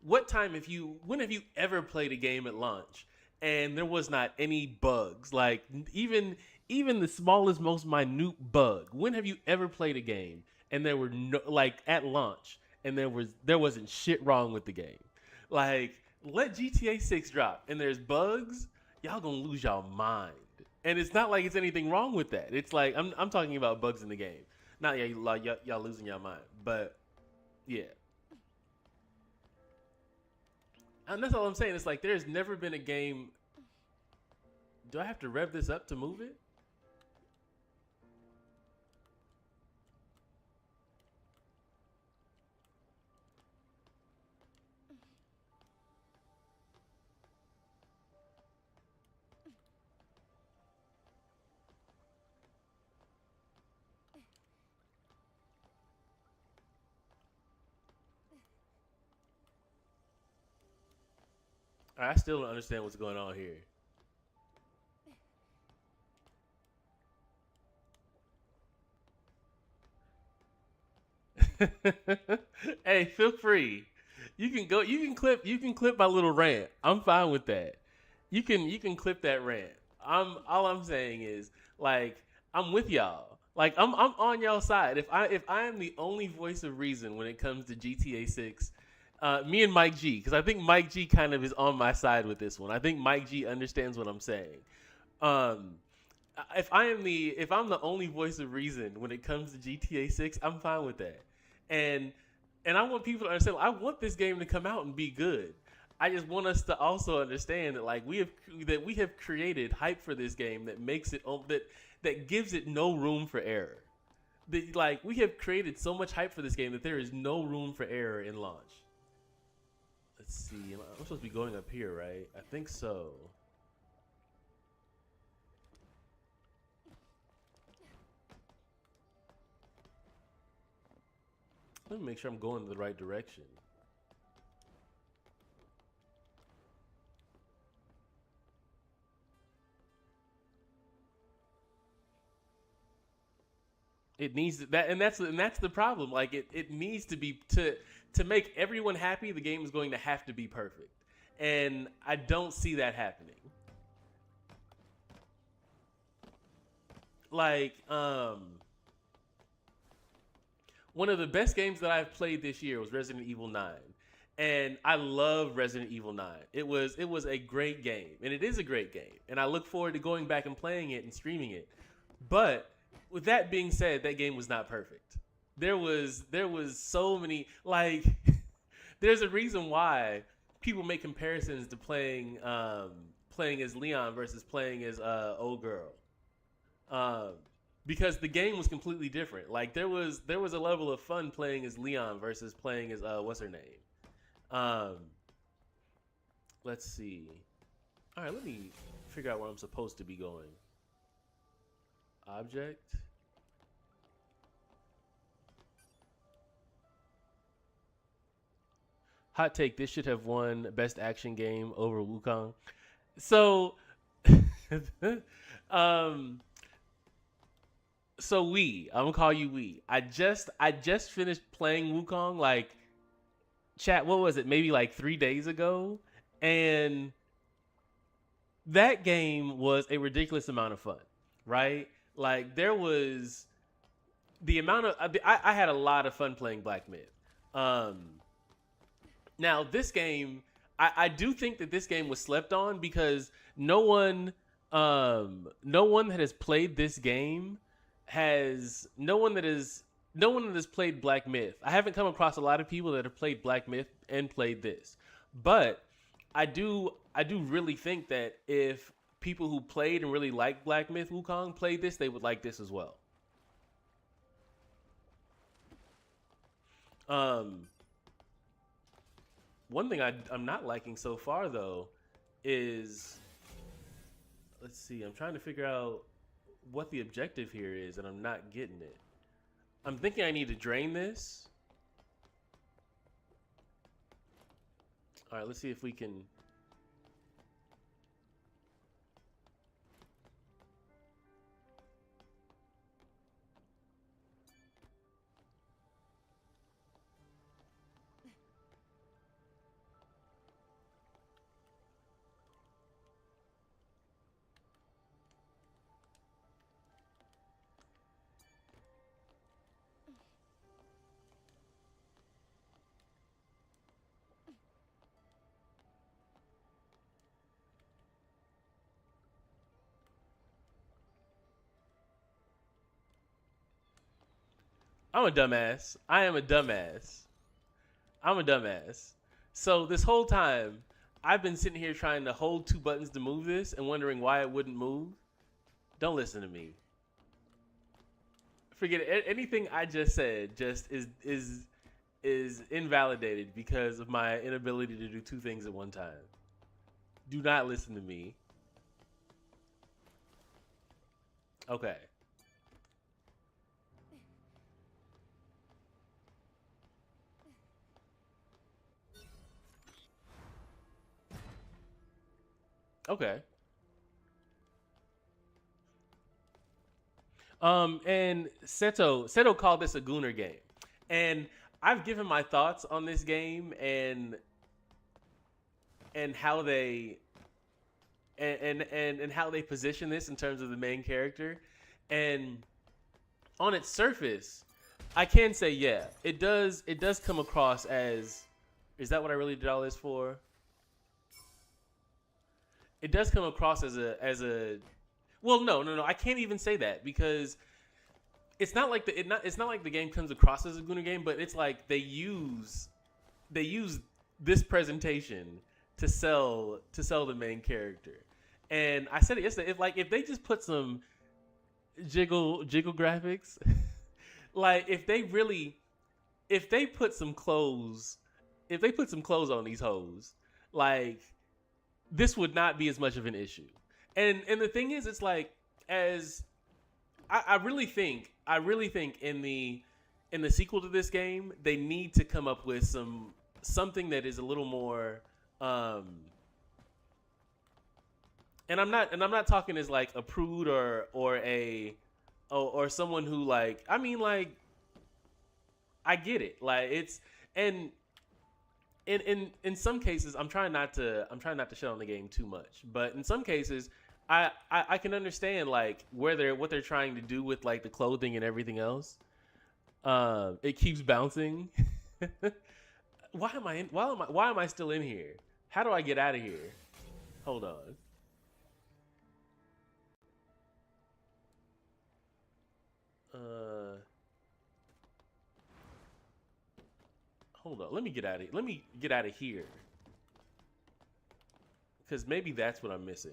When have you ever played a game at launch and there was not any bugs? Like even the smallest, most minute bug. When have you ever played a game and there were no, like at launch and there wasn't shit wrong with the game? Like let GTA 6 drop and there's bugs, y'all gonna lose y'all mind. And it's not like it's anything wrong with that. It's like I'm talking about bugs in the game. Not y'all losing your mind, but yeah. And that's all I'm saying. It's like there's never been a game. Do I have to rev this up to move it? I still don't understand what's going on here. Hey, feel free. You can clip my little rant. I'm fine with that. You can clip that rant. All I'm saying is like I'm with y'all. Like I'm on y'all side. If I am the only voice of reason when it comes to GTA 6, me and Mike G, because I think Mike G kind of is on my side with this one. I think Mike G understands what I'm saying. If I'm the only voice of reason when it comes to GTA 6, I'm fine with that. And I want people to understand. I want this game to come out and be good. I just want us to also understand that like we have created hype for this game that makes it that gives it no room for error. like we have created so much hype for this game that there is no room for error in launch. Let's see. I'm supposed to be going up here, right? I think so. Let me make sure I'm going in the right direction. It needs that, and that's the problem. Like it needs to be to make everyone happy. The game is going to have to be perfect, and I don't see that happening. Like one of the best games that I've played this year was Resident Evil 9. And I love Resident Evil 9. It was a great game, and it is a great game. And I look forward to going back and playing it and streaming it. But with that being said, that game was not perfect. There was so many, like there's a reason why people make comparisons to playing as Leon versus playing as old girl. Because the game was completely different. Like there was a level of fun playing as Leon versus playing as what's her name? Let's see. All right, let me figure out where I'm supposed to be going. Object. Hot take: this should have won best action game over Wukong. So, so I'm gonna call you we. I just finished playing Wukong, like, chat, what was it? Maybe like 3 days ago, and that game was a ridiculous amount of fun, right? Like there was the amount of I had a lot of fun playing Black Myth. Now this game, I do think that this game was slept on because no one that has played this game no one that has played Black Myth. I haven't come across a lot of people that have played Black Myth and played this, but I do really think that if people who played and really liked Black Myth Wukong played this, they would like this as well. One thing I'm not liking so far though is, let's see, I'm trying to figure out what the objective here is and I'm not getting it. I'm thinking I need to drain this. All right, let's see if we can. I'm a dumbass. I am a dumbass. I'm a dumbass. So this whole time, I've been sitting here trying to hold 2 buttons to move this and wondering why it wouldn't move. Don't listen to me. Forget it. Anything I just said just is invalidated because of my inability to do 2 things at one time. Do not listen to me. Okay. Okay. And Seto called this a Gooner game, and I've given my thoughts on this game and how they and how they position this in terms of the main character, and on its surface, I can say yeah, it does come across as, is that what I really did all this for? It does come across as a well, no, I can't even say that because it's not like it's not like the game comes across as a Gooner game, but it's like they use this presentation to sell the main character. And I said it yesterday, if they just put some jiggle graphics, Like if they put some clothes, on these hoes, like this would not be as much of an issue. And the thing is, it's like, as I really think in the sequel to this game, they need to come up with something that is a little more and I'm not talking as like a prude or someone who, like, I mean, like, I get it. Like, it's, and in some cases, I'm trying not to shit on the game too much, but in some cases I can understand like what they're trying to do with like the clothing and everything else. It keeps bouncing. Why am I still in here? How do I get out of here? Hold on. Hold on. Let me get out of here. Because maybe that's what I'm missing.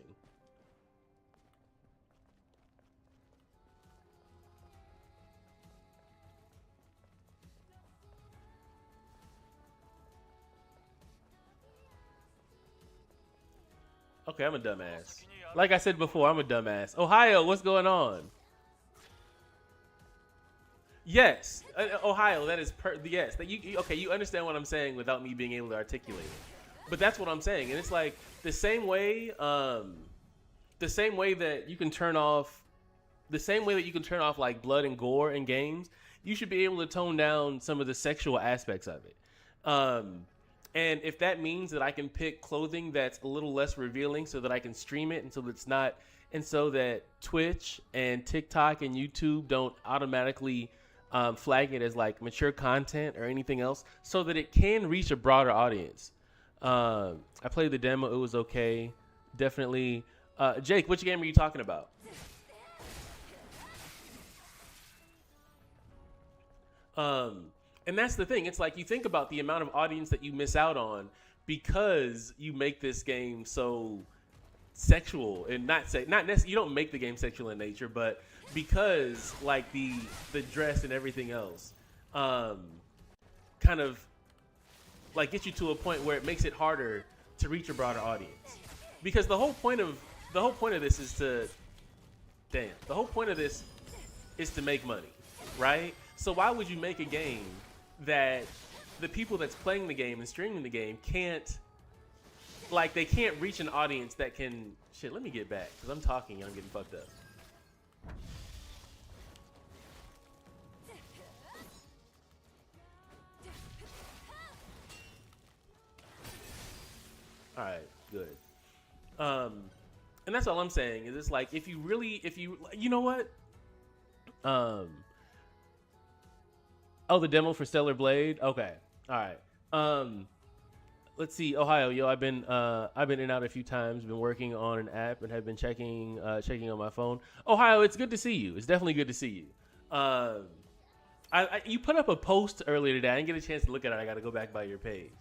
Okay, I'm a dumbass. Like I said before, I'm a dumbass. Ohio, what's going on? Yes, Ohio. That is yes. That you okay? You understand what I'm saying without me being able to articulate it. But that's what I'm saying, and it's like the same way that you can turn off, like blood and gore in games. You should be able to tone down some of the sexual aspects of it. And if that means that I can pick clothing that's a little less revealing so that I can stream it, and so that Twitch and TikTok and YouTube don't automatically flag it as like mature content or anything else, so that it can reach a broader audience. I played the demo. It was okay. Definitely. Jake, which game are you talking about? And that's the thing. It's like you think about the amount of audience that you miss out on because you make this game so sexual, and you don't make the game sexual in nature, but because like the dress and everything else kind of like gets you to a point where it makes it harder to reach a broader audience. Because the whole point of this is to make money, right? So why would you make a game that the people that's playing the game and streaming the game can't reach an audience that can... Shit, let me get back, because I'm talking and I'm getting fucked up. All right, good. And that's all I'm saying is it's like if you know what? Oh, the demo for Stellar Blade. Okay, all right. Let's see, Ohio. Yo, I've been in and out a few times. Been working on an app and have been checking on my phone. Ohio, it's good to see you. It's definitely good to see you. You put up a post earlier today. I didn't get a chance to look at it. I got to go back by your page.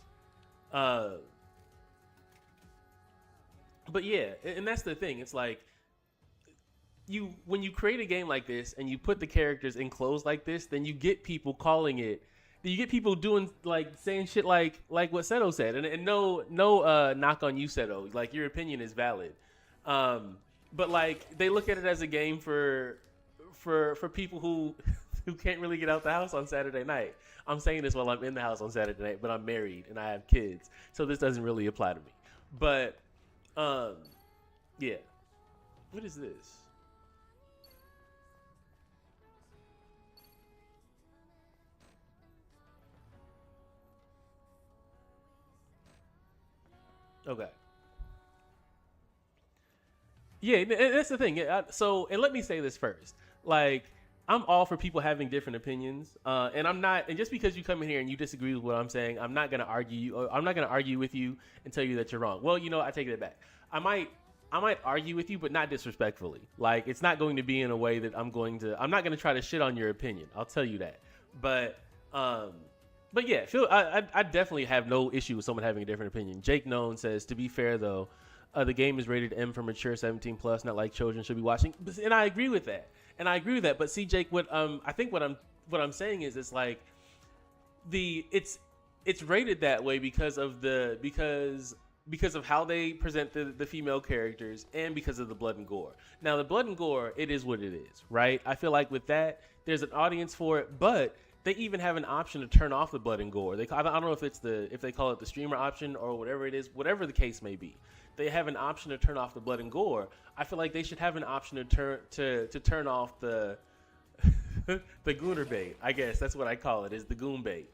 But yeah, and that's the thing. It's like when you create a game like this and you put the characters in clothes like this, then you get people calling it. You get people doing like saying shit like what Seto said, and no knock on you, Seto. Like your opinion is valid, but like they look at it as a game for people who can't really get out the house on Saturday night. I'm saying this while I'm in the house on Saturday night, but I'm married and I have kids, so this doesn't really apply to me. But yeah, what is this? Okay. Yeah, and that's the thing. So, and let me say this first. Like, I'm all for people having different opinions, and I'm not. And just because you come in here and you disagree with what I'm saying, I'm not gonna argue. I'm not gonna argue with you and tell you that you're wrong. Well, I take that back. I might argue with you, but not disrespectfully. Like, it's not going to be in a way that I'm not gonna try to shit on your opinion. I'll tell you that. But yeah, I definitely have no issue with someone having a different opinion. Jake Known says, to be fair though, the game is rated M for mature 17+, not like children should be watching. And I agree with that. But see, Jake, what I think what what I'm saying is it's like it's rated that way because of how they present the female characters and because of the blood and gore. Now the blood and gore, it is what it is, right? I feel like with that there's an audience for it, but they even have an option to turn off the blood and gore. I don't know if they call it the streamer option or whatever it is, whatever the case may be. They have an option to turn off the blood and gore. I feel like they should have an option to turn off the the gooner bait. I guess that's what I call it, is the goon bait.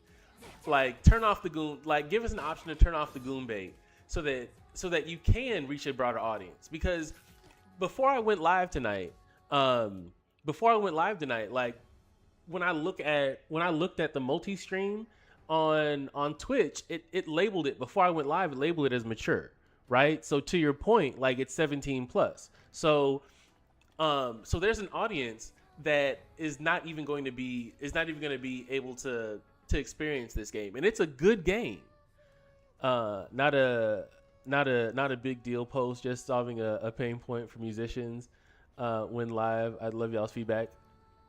Like turn off the goon, like give us an option to turn off the goon bait so that you can reach a broader audience. Because before I went live tonight, like when I looked at the multi-stream on Twitch, it labeled it before I went live. It labeled it as mature, right? So to your point, like it's 17 plus. So there's an audience that is not even going to be able to experience this game, and it's a good game. Not a big deal post, just solving a pain point for musicians when live. I'd love y'all's feedback.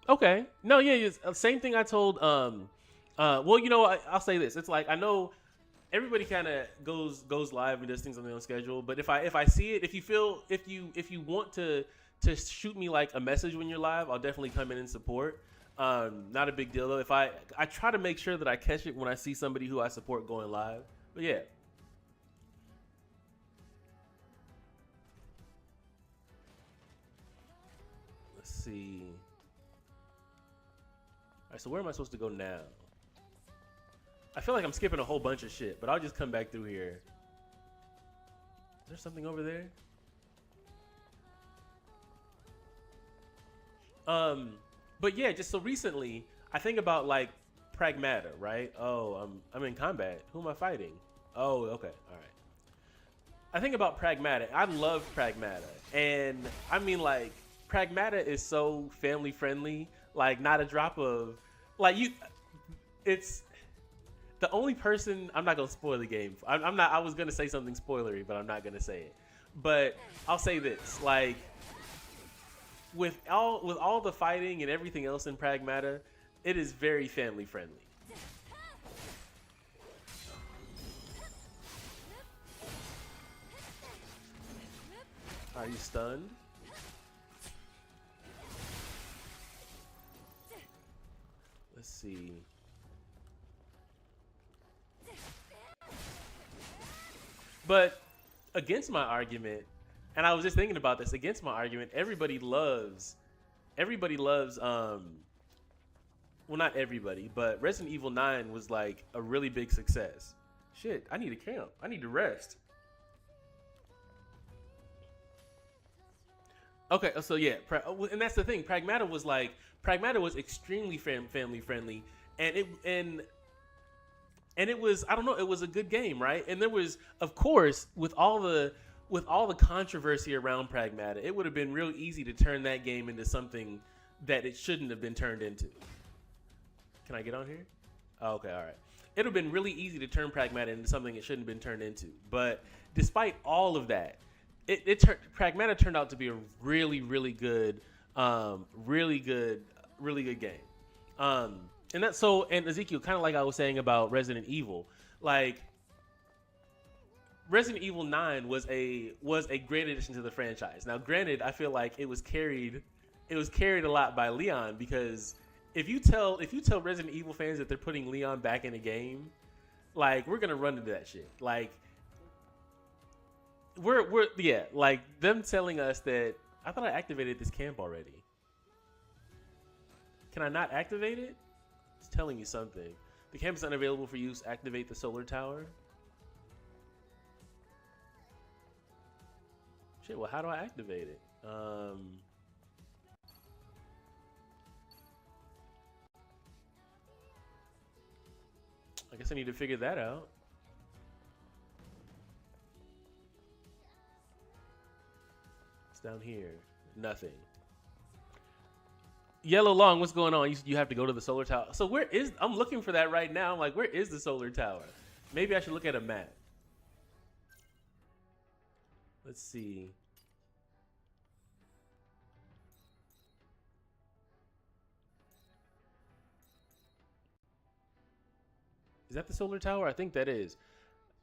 Okay. No, yeah, same thing I told. Well, you know, I'll say this. It's like I know everybody kind of goes live and does things on their own schedule. But if I see it, if you want to shoot me like a message when you're live, I'll definitely come in and support. Not a big deal though. If I try to make sure that I catch it when I see somebody who I support going live. But yeah. Let's see. All right, so where am I supposed to go now? I feel like I'm skipping a whole bunch of shit, but I'll just come back through here. Is there something over there? But yeah, just so recently, I think about like Pragmata, right? Oh, I'm in combat. Who am I fighting? Oh, okay, all right. I think about Pragmata. I love Pragmata, and I mean like Pragmata is so family friendly. Like not a drop of, like you, it's the only person. I'm not gonna spoil the game. I'm not. I was gonna say something spoilery, but I'm not gonna say it. But I'll say this: like with all the fighting and everything else in Pragmata, it is very family friendly. Are you stunned? Let's see. But against my argument, and I was just thinking about this, against my argument, everybody loves well, not everybody, but Resident Evil 9 was like a really big success. Shit, I need to camp. I need to rest. Okay, so yeah, and that's the thing. Pragmata was extremely family friendly, and it was, I don't know, it was a good game, right? And there was, of course, with all the controversy around Pragmata, it would have been real easy to turn that game into something that it shouldn't have been turned into. Can I get on here? Oh, okay, all right. It would have been really easy to turn Pragmata into something it shouldn't have been turned into. But despite all of that, Pragmata turned out to be a really good game. And that's so, and Ezekiel, kind of like I was saying about Resident Evil, like Resident Evil 9 was a great addition to the franchise. Now, granted, I feel like it was carried a lot by Leon, because if you tell Resident Evil fans that they're putting Leon back in a game, like we're gonna run into that shit. Like we're yeah, like them telling us that I thought I activated this camp already. Can I not activate it? It's telling me something. The camp is unavailable for use. Activate the solar tower. Shit, well, how do I activate it? I guess I need to figure that out. It's down here. Nothing. Yellow Long, what's going on? You have to go to the solar tower. So I'm looking for that right now. I'm like, where is the solar tower? Maybe I should look at a map. Let's see. Is that the solar tower? I think that is.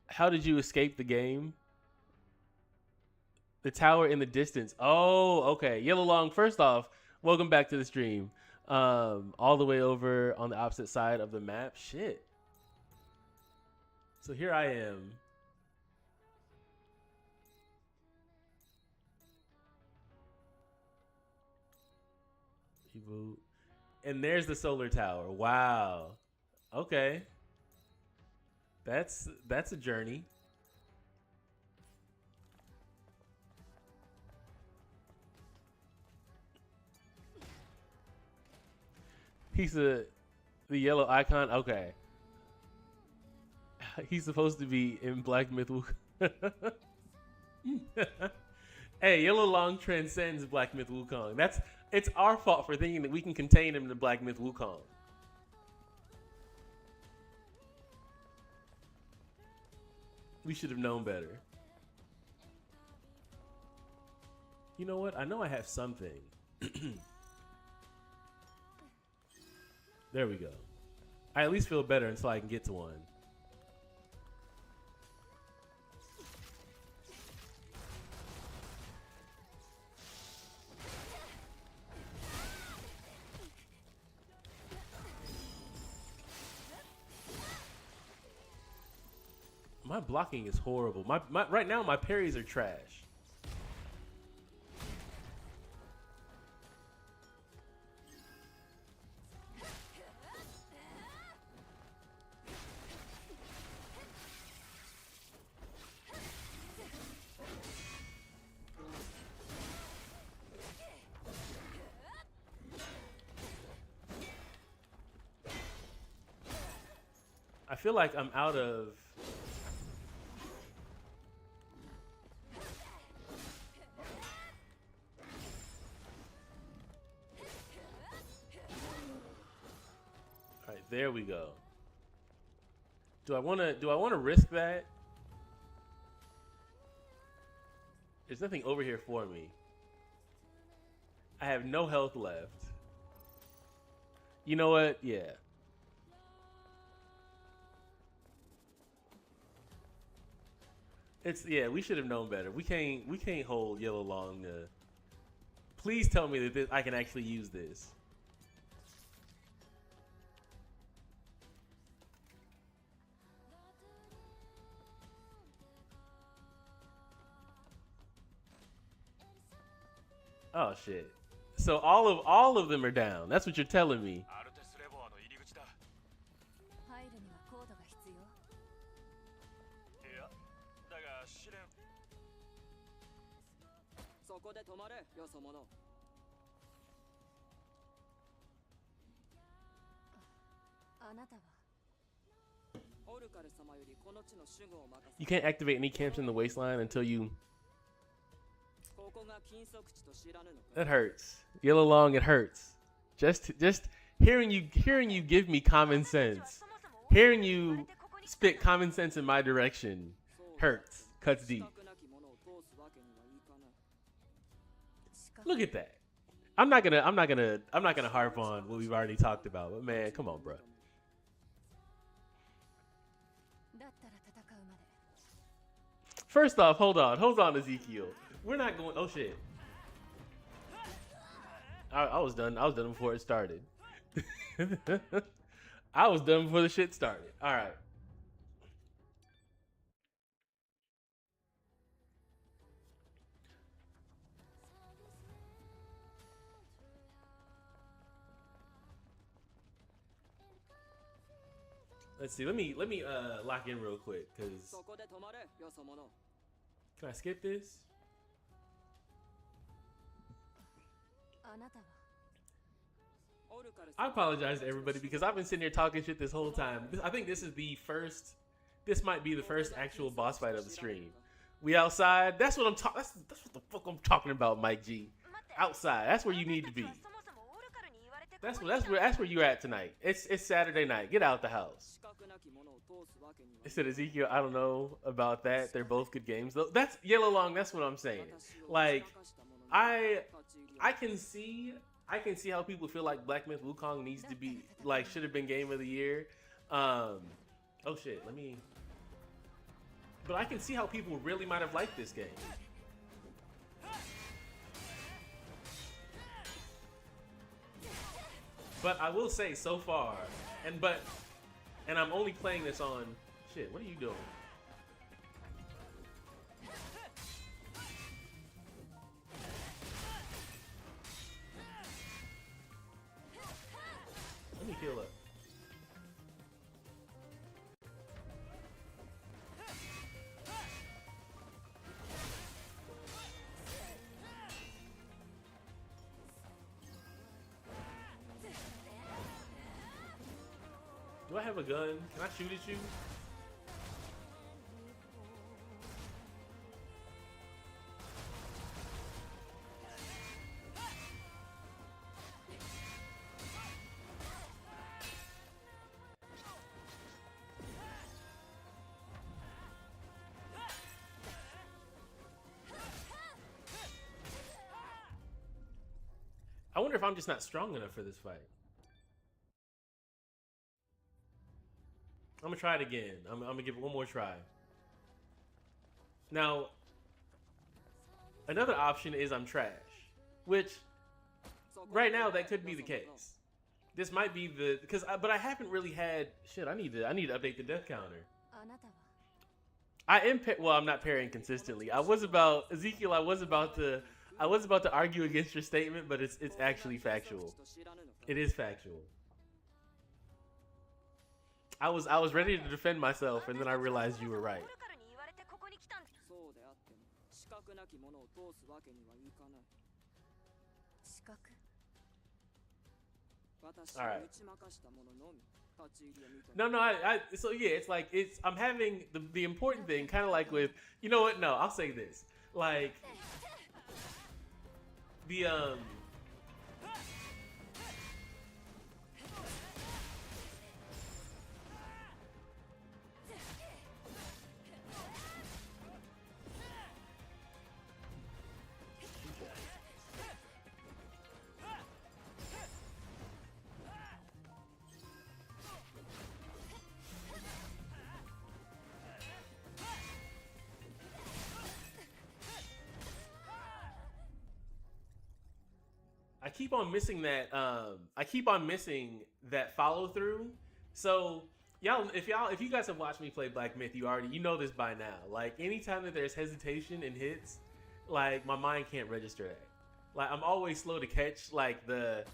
How did you escape the game? The tower in the distance. Oh, okay. Yellow Long, first off, welcome back to the stream. All the way over on the opposite side of the map. Shit. So here I am. And there's the solar tower. Wow. Okay. That's a journey. He's the yellow icon. Okay. He's supposed to be in Black Myth Wukong. Hey, Yellow Long transcends Black Myth Wukong. It's our fault for thinking that we can contain him in Black Myth Wukong. We should have known better. You know what? I know I have something. There we go. I at least feel better until I can get to one. My blocking is horrible. My right now my parries are trash. I feel like I'm out of... All right, there we go. Do I want to risk that? There's nothing over here for me. I have no health left. You know what? Yeah. We should have known better. We can't hold Yellow Long to... Please tell me that I can actually use this. Oh shit. So all of them are down. That's what you're telling me. アルテスレボアの入り口だ。入るにはコードが必要。いや、だが試練。そこで止まれ、よそ者。あなたは オルカル様よりこの地の守護を任せ。 You can't activate any camps in the wasteland until you... ここが禁足地と知らぬのか。 That hurts. Yellow Long, it hurts. Just hearing you give me common sense. Hearing you spit common sense in my direction hurts. Cuts deep. なき者を通すわけにはいかない。 Look at that. I'm not gonna harp on what we've already talked about, but man, come on, bro. だったら戦うまで。 First off, hold on, Ezekiel. We're not going. Oh shit. I was done. I was done before it started. I was done before the shit started. All right. Let's see. Let me lock in real quick, cause そこで止まれ、よそ者。 can I skip this? あなたは I apologize to everybody because I've been sitting here talking shit this whole time. I think this might be the first actual boss fight of the stream. We outside. That's what I'm talking. That's what the fuck I'm talking about, Mike G. Outside. That's where you need to be. That's where you're at tonight. It's Saturday night. Get out the house. 資格なき者を通すわけには I said Ezekiel. I don't know about that. They're both good games though. That's Yellow Long. That's what I'm saying. Like I can see how people feel like Black Myth Wukong needs to be should have been game of the year. Oh shit, let me... But I can see how people really might have liked this game. But I will say so far, and I'm only playing this on... Shit, what are you doing? Let me heal up. Do I have a gun? Can I shoot at you? I wonder if I'm just not strong enough for this fight. I'm gonna try it again. I'm gonna give it one more try. Now, another option is I'm trash, which right now that could be the case. This might be the but I haven't really had shit. I need to update the death counter. I am well. I'm not parrying consistently. I was about Ezekiel. I was about to argue against your statement, but it's actually factual. It is factual. I was ready to defend myself, and then I realized you were right. All right. No, so yeah, it's like I'm having the important thing, kind of like with, you know what? No, I'll say this, like the I keep on missing that. I keep on missing that follow through. So if you guys have watched me play Black Myth, you know this by now. Like anytime that there's hesitation in hits, like my mind can't register that. Like I'm always slow to catch like the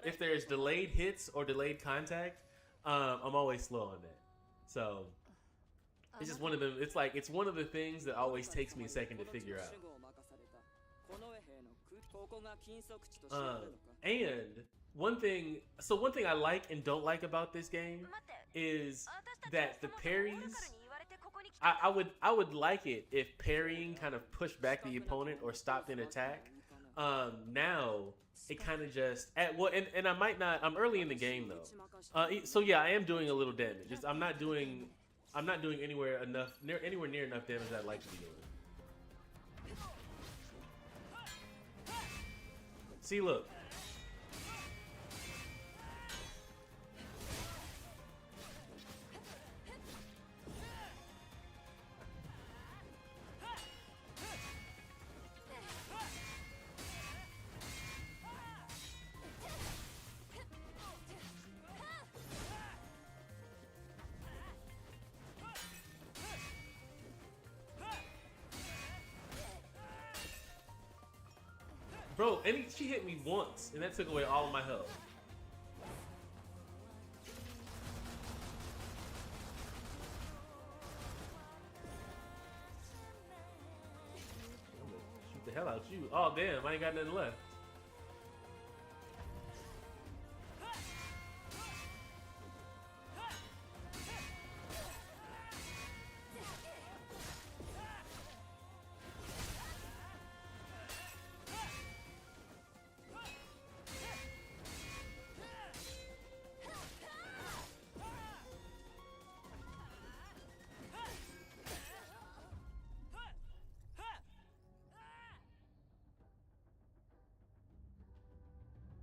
if there's delayed hits or delayed contact, I'm always slow on that. So it's just one of them. It's like it's one of the things that always takes me a second to figure out. And one thing I like and don't like about this game is that the parries. I would like it if parrying kind of pushed back the opponent or stopped an attack. Now it kind of just and I might not. I'm early in the game though, so yeah, I am doing a little damage. I'm not doing anywhere near enough damage I'd like to be doing. See, look. Bro, she hit me once, and that took away all of my health. Shoot the hell out you. Oh, damn, I ain't got nothing left.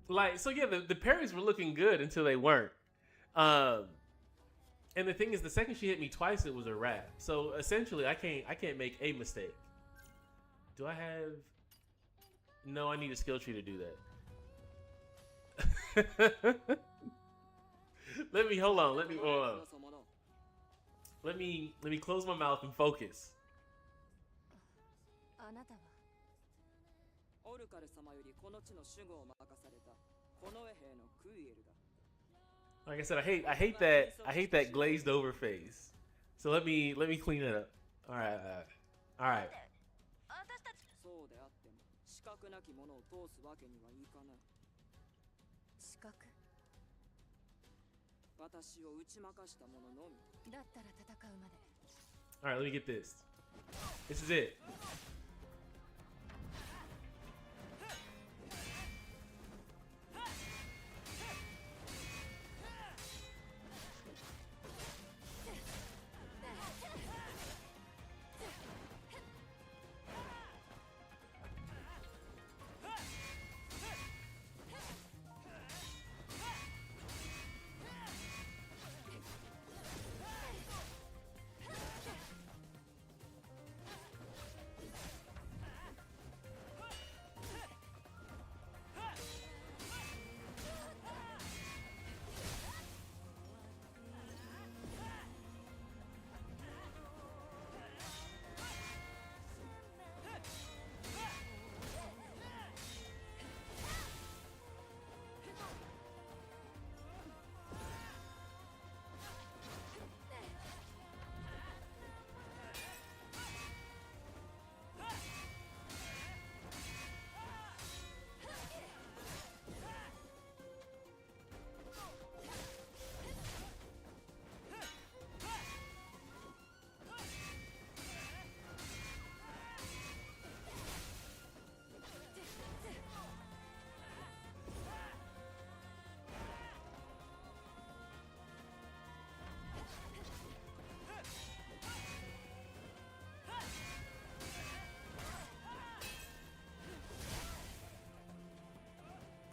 Like, so yeah, the parries were looking good until they weren't. And And the thing is, the second she hit me twice, it was a wrap. So essentially, I can't make a mistake. Do I have? No, I need a skill tree to do that. Hold on. Let me close my mouth and focus. あなたはオルカル様よりこの地の守護を任されたこの衛兵のクイエルだ。 Like I said, I hate that glazed over face. So let me clean it up. All right. 私たちそうであっても資格なき者を通すわけにはいかない。資格私を打ち負かした者のみ。だったら戦うまで All right, let me get this. This is it.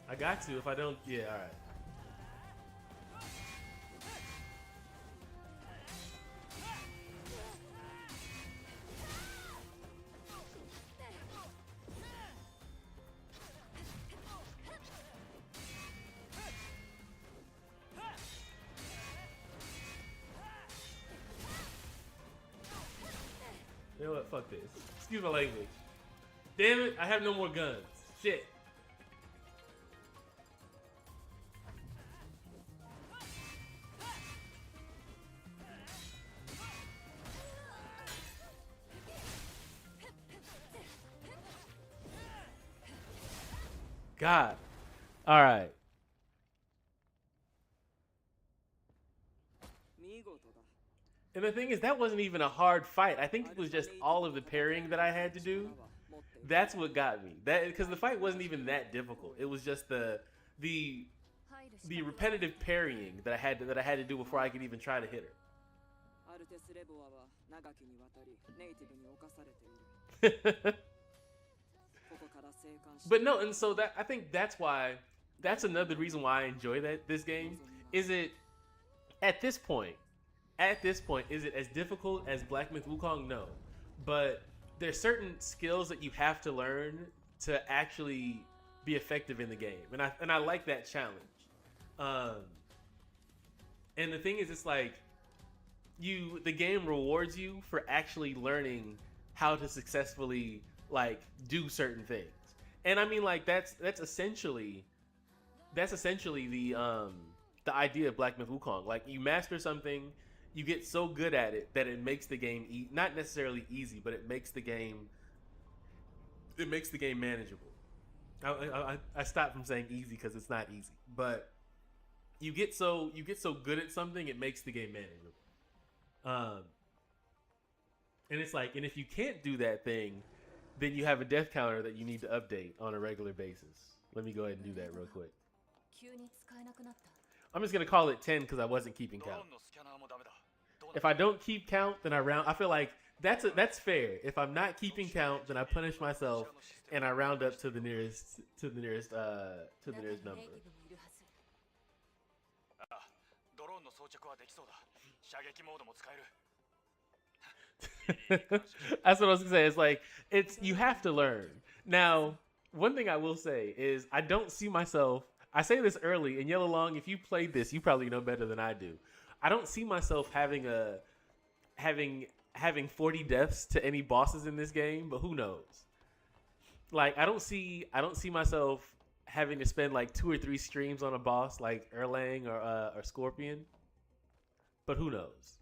I got to. If I don't, yeah, all right. You know what? Fuck this. Excuse my language. Damn it! I have no more guns. Shit. God. All right. 見事だ。 And the thing is, that wasn't even a hard fight. I think it was just all of the parrying that I had to do. That's what got me. That because the fight wasn't even that difficult. It was just the repetitive parrying that I had to do before I could even try to hit her. アルテス・レボアは長きにわたりネイティブに侵されている。 But no, and so that I think that's another reason why I enjoy this game. Is it at this point, is it as difficult as Black Myth Wukong? No, but there's certain skills that you have to learn to actually be effective in the game, and I like that challenge. And the thing is, it's like the game rewards you for actually learning how to successfully like do certain things. And I mean, like that's essentially the idea of Black Myth Wukong. Like you master something, you get so good at it that it makes the game not necessarily easy, but it makes the game manageable. I stopped from saying easy because it's not easy, but you get so good at something, it makes the game manageable. And it's like, and if you can't do that thing, then you have a death counter that you need to update on a regular basis. Let me go ahead and do that real quick. 急に使えなくなった I'm just gonna call it 10 because I wasn't keeping count. If I don't keep count, then I feel like that's fair. If I'm not keeping count, then I punish myself and I round up to the nearest number. 中にネイティブもいるはず ドローンの装着はできそうだ。射撃モードも使える。That's what I was gonna say. It's like you have to learn. Now, one thing I will say is I don't see myself. I say this early, and Yellow Long, if you played this, you probably know better than I do. I don't see myself having 40 deaths to any bosses in this game, but who knows? Like I don't see myself having to spend like 2 or 3 streams on a boss like Erlang or Scorpion, but who knows?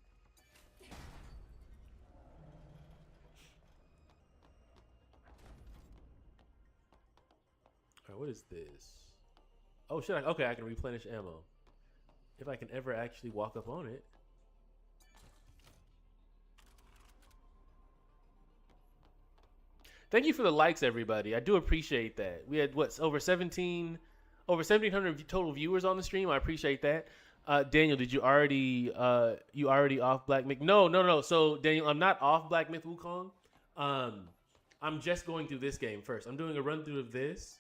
All right, what is this? Oh shit! Okay, I can replenish ammo if I can ever actually walk up on it. Thank you for the likes, everybody. I do appreciate that. We had over 1,700 total viewers on the stream. I appreciate that. Daniel, did you already off Black Myth? No. So Daniel, I'm not off Black Myth Wukong. I'm just going through this game first. I'm doing a run through of this,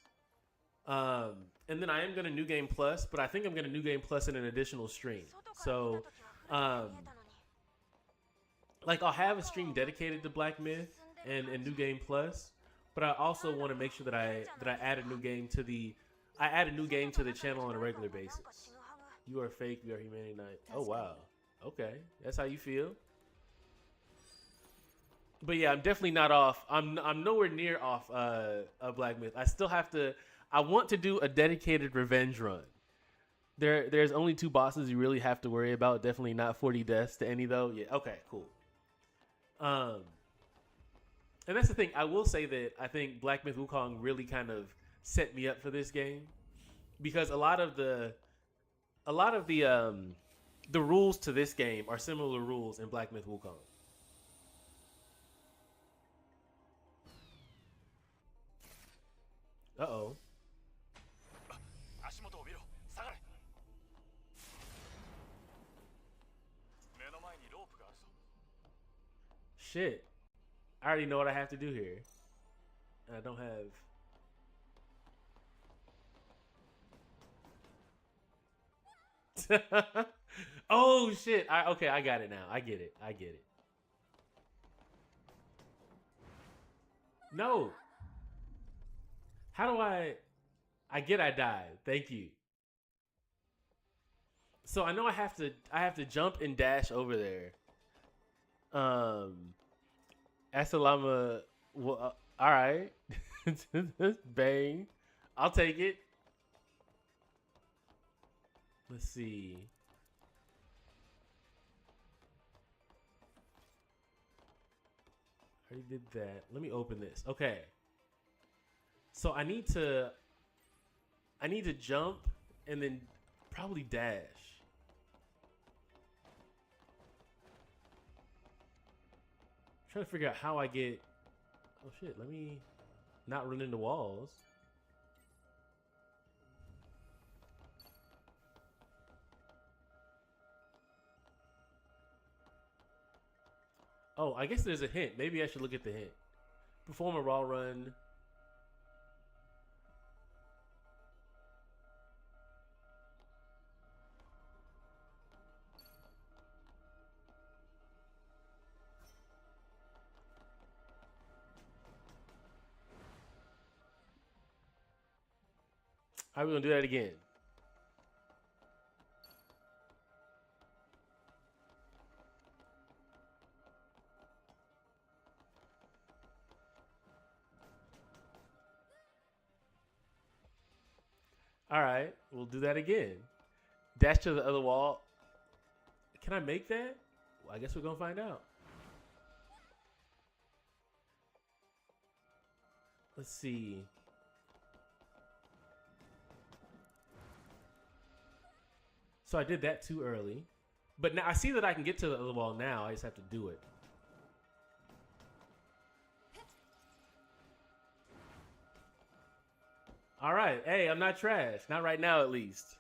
and then I am going to New Game Plus, but I think I'm going to New Game Plus in an additional stream. So, like I'll have a stream dedicated to Black Myth and New Game Plus, but I also want to make sure that I add a new game to the channel on a regular basis. You are fake. We are humanity. Night. Oh wow. Okay, that's how you feel. But yeah, I'm definitely not off. I'm nowhere near off a Black Myth. I still have to. I want to do a dedicated revenge run. There's only 2 bosses you really have to worry about. Definitely not 40 deaths to any though. Yeah. Okay. Cool. And that's the thing. I will say that I think Black Myth Wukong really kind of set me up for this game because a lot of the rules to this game are similar rules in Black Myth Wukong. Uh-oh. Shit. I already know what I have to do here. I don't have... Oh, shit. Okay, I got it now. I get it. No. How do I died. Thank you. So I know I have to jump and dash over there. Assalamu. Well, all right. Bang. I'll take it. Let's see. I already did that. Let me open this. Okay. So I need to jump and then probably dash. I'm trying to figure out how I get... Oh shit, let me not run into walls. Oh, I guess there's a hint. Maybe I should look at the hint. Perform a raw run. All right, we're gonna do that again. All right, we'll do that again. Dash to the other wall. Can I make that? Well, I guess we're gonna find out. Let's see. So I did that too early. But now I see that I can get to the other wall now. I just have to do it. All right. Hey, I'm not trash. Not right now, at least.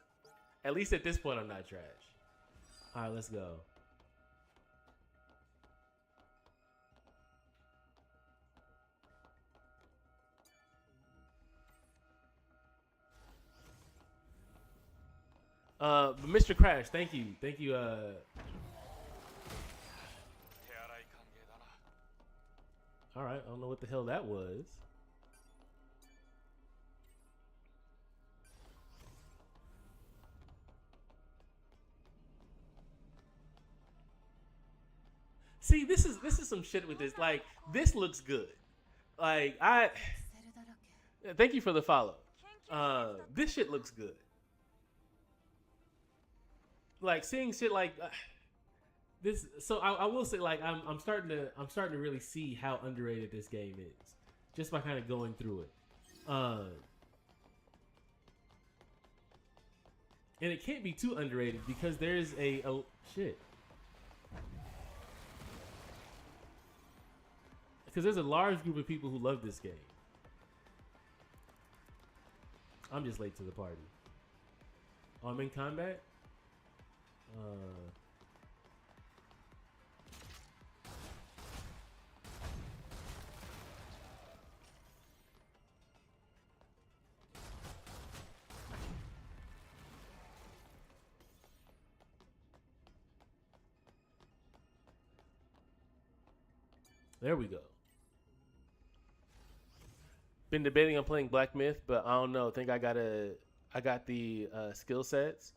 At least at this point, I'm not trash. All right, let's go. But Mr. Crash, thank you. Thank you. 手荒い歓迎だな。 All right. I don't know what the hell that was. See, this is some shit with this. Like, this looks good. Like, thank you for the follow. This shit looks good. Like, seeing shit like this. So I will say, like, I'm starting to really see how underrated this game is, just by kind of going through it. And it can't be too underrated because there's a shit. Because there's a large group of people who love this game. I'm just late to the party. Oh, I'm in combat? There we go. Been debating on playing Black Myth, but I don't know. I think I got the skill sets.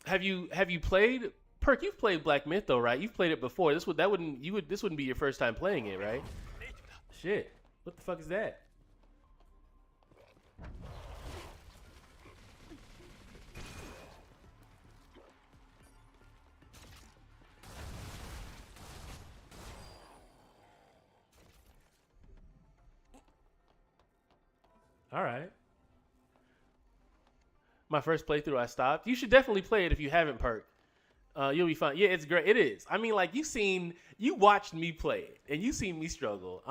Have you played Perk? You've played Black Myth though, right? You've played it before. This wouldn't be your first time playing it, right? Shit. What the fuck is that? All right. My first playthrough, I stopped. You should definitely play it if you haven't, Perk. You'll be fine. Yeah, it's great. It is. I mean, like you watched me play it, and you seen me struggle.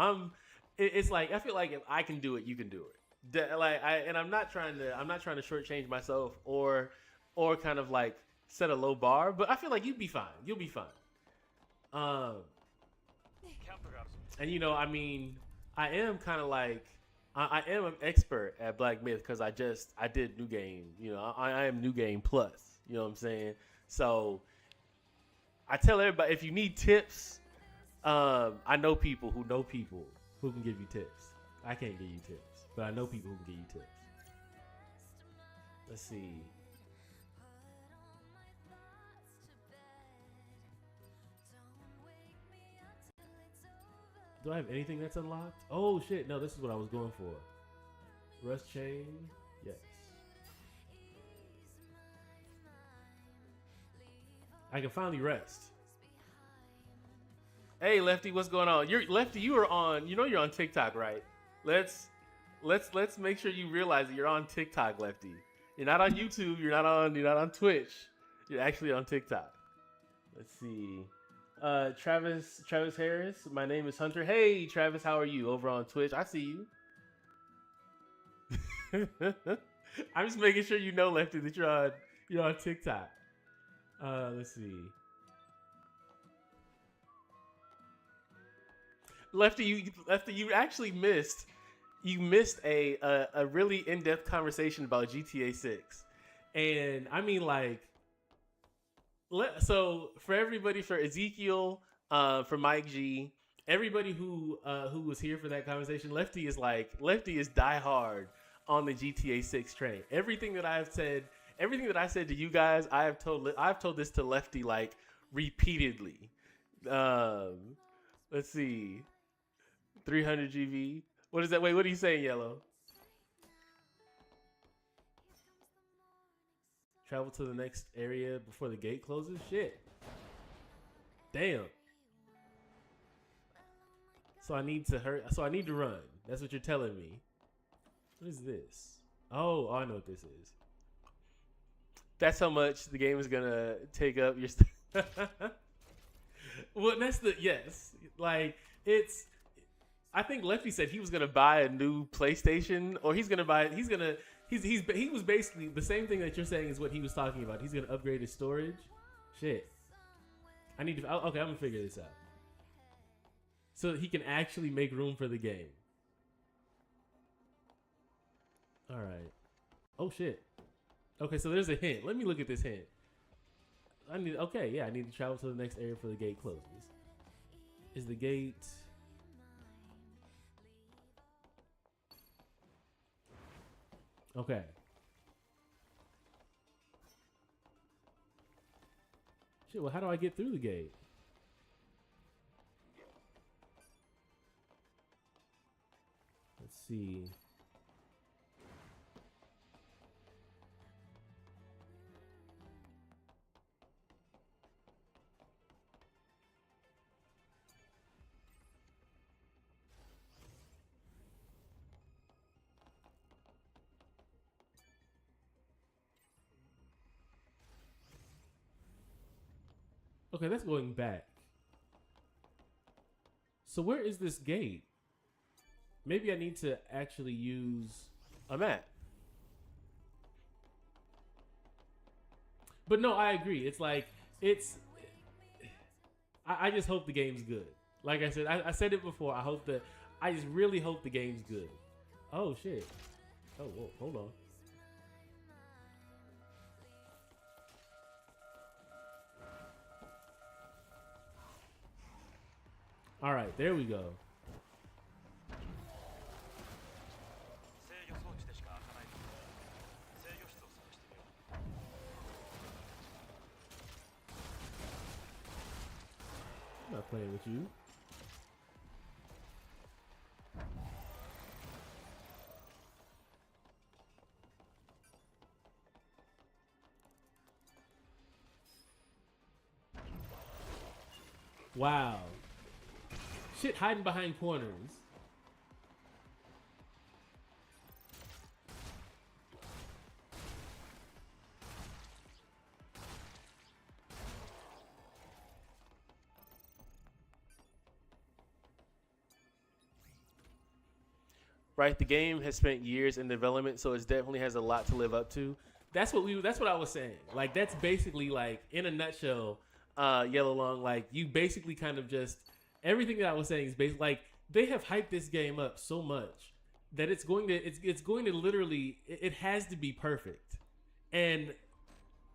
It's like I feel like if I can do it, you can do it. I'm not trying to shortchange myself or kind of like set a low bar, but I feel like you'd be fine. You'll be fine. And you know, I mean, I am kind of like. I am an expert at Black Myth because I did New Game. You know, I am New Game Plus. You know what I'm saying? So I tell everybody if you need tips, I know people who can give you tips. I can't give you tips, but I know people who can give you tips. Let's see. Do I have anything that's unlocked? Oh shit, no, this is what I was going for. Rust chain, yes. I can finally rest. Hey Lefty, what's going on? Lefty, you are on, you know you're on TikTok, right? Let's make sure you realize that you're on TikTok, Lefty. You're not on YouTube, you're not on Twitch. You're actually on TikTok. Let's see. Travis Harris. My name is Hunter. Hey, Travis, how are you? Over on Twitch. I see you. I'm just making sure you know, Lefty, that you're on TikTok. Let's see. Lefty, you actually missed a really in-depth conversation about GTA 6. And I mean, like, so for everybody, for Ezekiel, for Mike G, everybody who was here for that conversation, Lefty is die hard on the GTA 6 train. Everything that I said to you guys, I've told this to Lefty like repeatedly. Let's see, 300 GV. What is that? Wait, what are you saying, Yellow? Travel to the next area before the gate closes? Shit. Damn. So I need to hurry. So I need to run. That's what you're telling me. What is this? Oh, I know what this is. That's how much the game is gonna take up your well, that's yes. Like, it's, I think Lefty said he was gonna buy a new PlayStation, or he was basically the same thing that you're saying is what he was talking about. He's gonna upgrade his storage. Shit. Okay, I'm gonna figure this out. So he can actually make room for the game. All right. Oh shit. Okay, so there's a hint. Let me look at this hint. I need to travel to the next area before the gate closes. Is the gate... Okay. Shit, well, how do I get through the gate? Let's see. Okay, that's going back. So where is this gate? Maybe I need to actually use a map. But no, I agree. It's like, I just hope the game's good. Like I said, I said it before. I just really hope the game's good. Oh, shit. Oh, whoa, hold on. All right, there we go. I'm not playing with you. Wow. Shit hiding behind corners. Right, the game has spent years in development, so it definitely has a lot to live up to. That's what I was saying. Like, that's basically, like, in a nutshell, Yellow Long, like, you basically kind of just, everything that I was saying is basically, like, they have hyped this game up so much that it's going to literally, it has to be perfect. And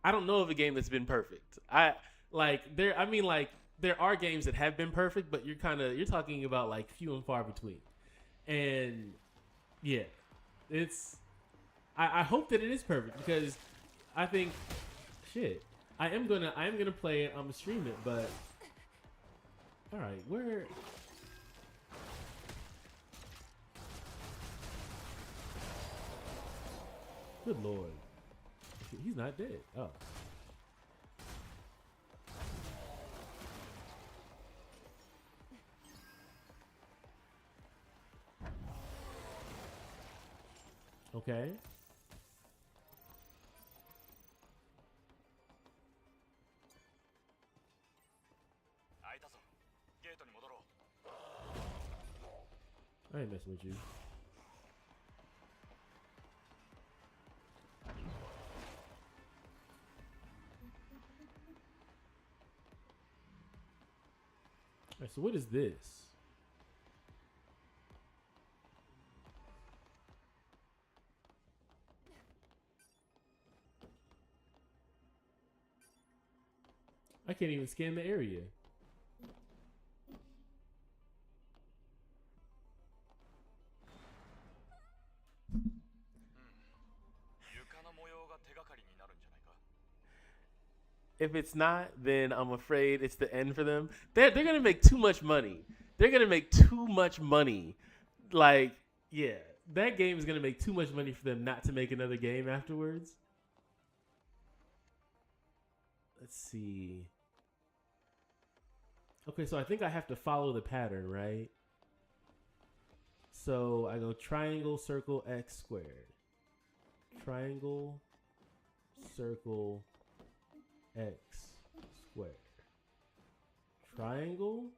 I don't know of a game that's been perfect. There are games that have been perfect, but you're talking about, like, few and far between. And yeah, I hope that it is perfect, because I think, shit, I am gonna play it. I'm gonna stream it, but all right, where? Good lord, he's not dead. Oh. Okay. I ain't messing with you. Alright, so what is this? I can't even scan the area. If it's not, then I'm afraid it's the end for them. They're gonna make too much money. They're gonna make too much money. Like, yeah, that game is gonna make too much money for them not to make another game afterwards. Let's see. Okay, so I think I have to follow the pattern, right? So I go triangle, circle, X squared. Triangle, circle, X squared. Triangle,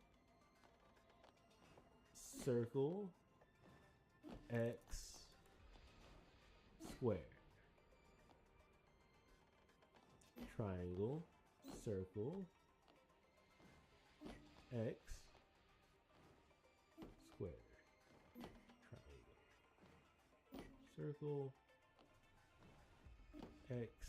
circle, X squared. Triangle, circle, X squared. Triangle, circle, X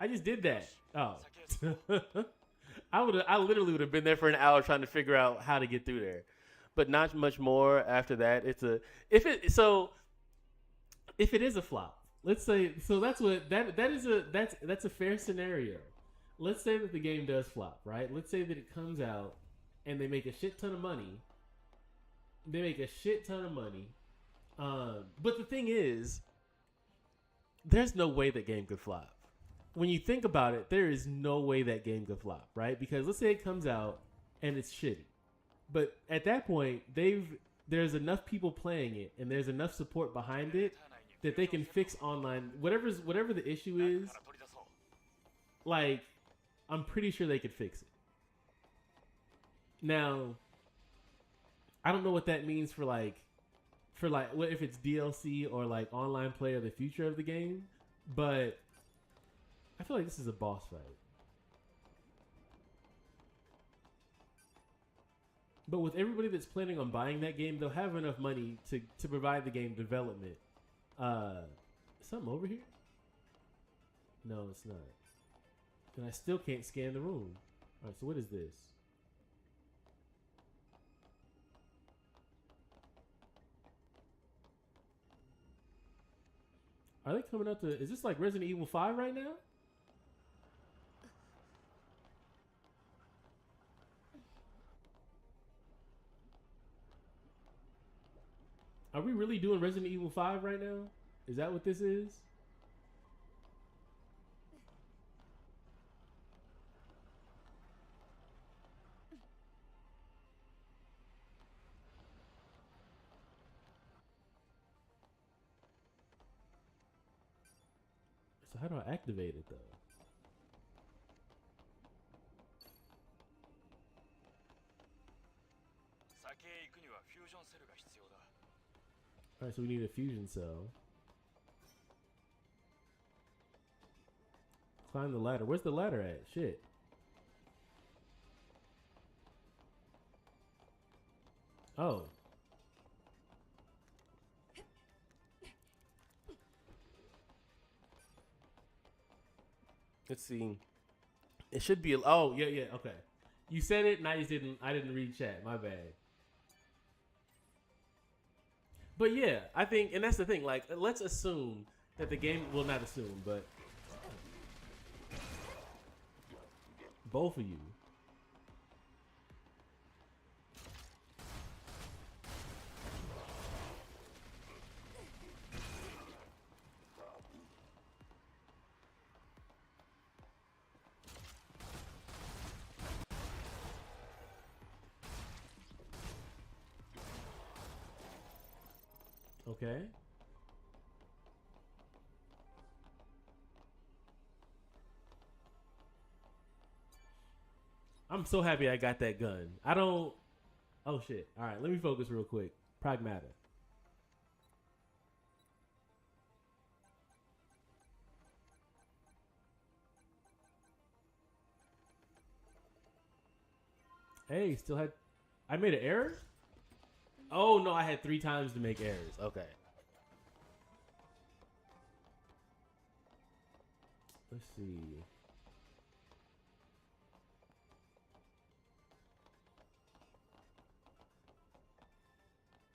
I just did that. Oh. I literally would have been there for an hour trying to figure out how to get through there. But not much more after that. If it is a flop, let's say that's a fair scenario. Let's say that the game does flop, right? Let's say that it comes out and they make a shit ton of money. But the thing is, there's no way that game could flop. When you think about it, there is no way that game could flop, right? Because let's say it comes out and it's shitty. But at that point, there's enough people playing it and there's enough support behind it that they can fix online whatever the issue is. Like, I'm pretty sure they could fix it. Now, I don't know what that means for what if it's DLC or like online play or the future of the game, but I feel like this is a boss fight. But with everybody that's planning on buying that game, they'll have enough money to provide the game development. Something over here? No, it's not. And I still can't scan the room. Alright, so what is this? Are they coming up to... Is this like Resident Evil 5 right now? Are we really doing Resident Evil 5 right now? Is that what this is? So how do I activate it though? Alright, so we need a fusion cell. Climb the ladder. Where's the ladder at? Shit. Oh. Let's see. It should be. Oh, yeah, okay. You said it, and I didn't read chat. My bad. But yeah, I think, and that's the thing. Like, let's assume that the game. Well, not assume, but both of you. Okay. I'm so happy I got that gun. I don't... Oh, shit. All right, let me focus real quick. Pragmata. Hey, still had... I made an error? Oh, no, I had 3 times to make errors. Okay. Let's see.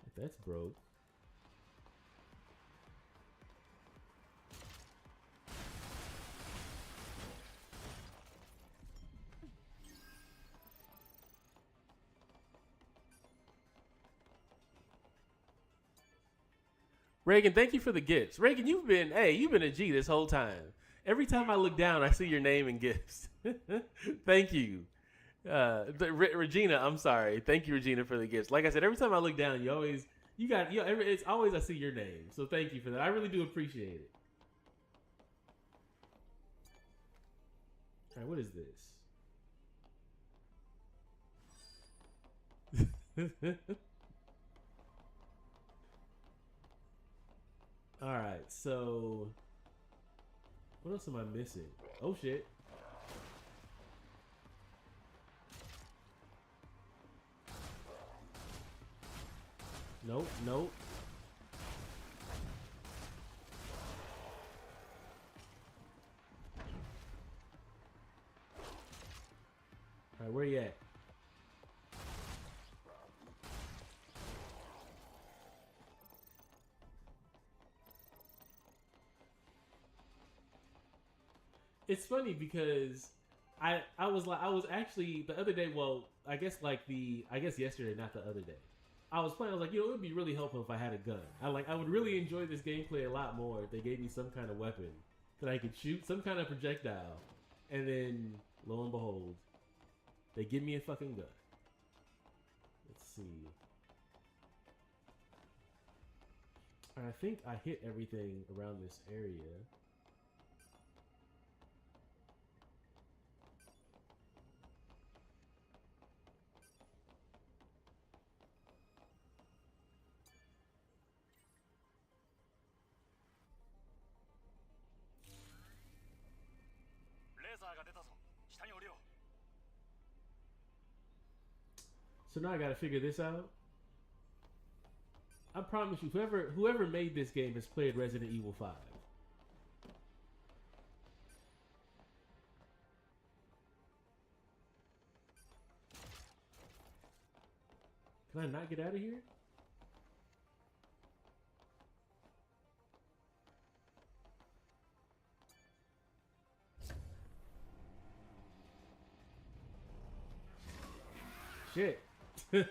If that's broke. Reagan, thank you for the gifts. Reagan, you've been a G this whole time. Every time I look down, I see your name and gifts. Thank you. Regina, I'm sorry. Thank you, Regina, for the gifts. Like I said, every time I look down, it's always I see your name. So thank you for that. I really do appreciate it. All right, what is this? All right, so what else am I missing? Oh shit. Nope, nope. It's funny because I was actually the other day. Well, I guess yesterday, not the other day. I was playing. I was like, it would be really helpful if I had a gun. I would really enjoy this gameplay a lot more if they gave me some kind of weapon that I could shoot, some kind of projectile, and then lo and behold, they give me a fucking gun. Let's see. I think I hit everything around this area. So now I gotta figure this out. I promise you, whoever made this game has played Resident Evil 5. Can I not get out of here? Shit. Y'all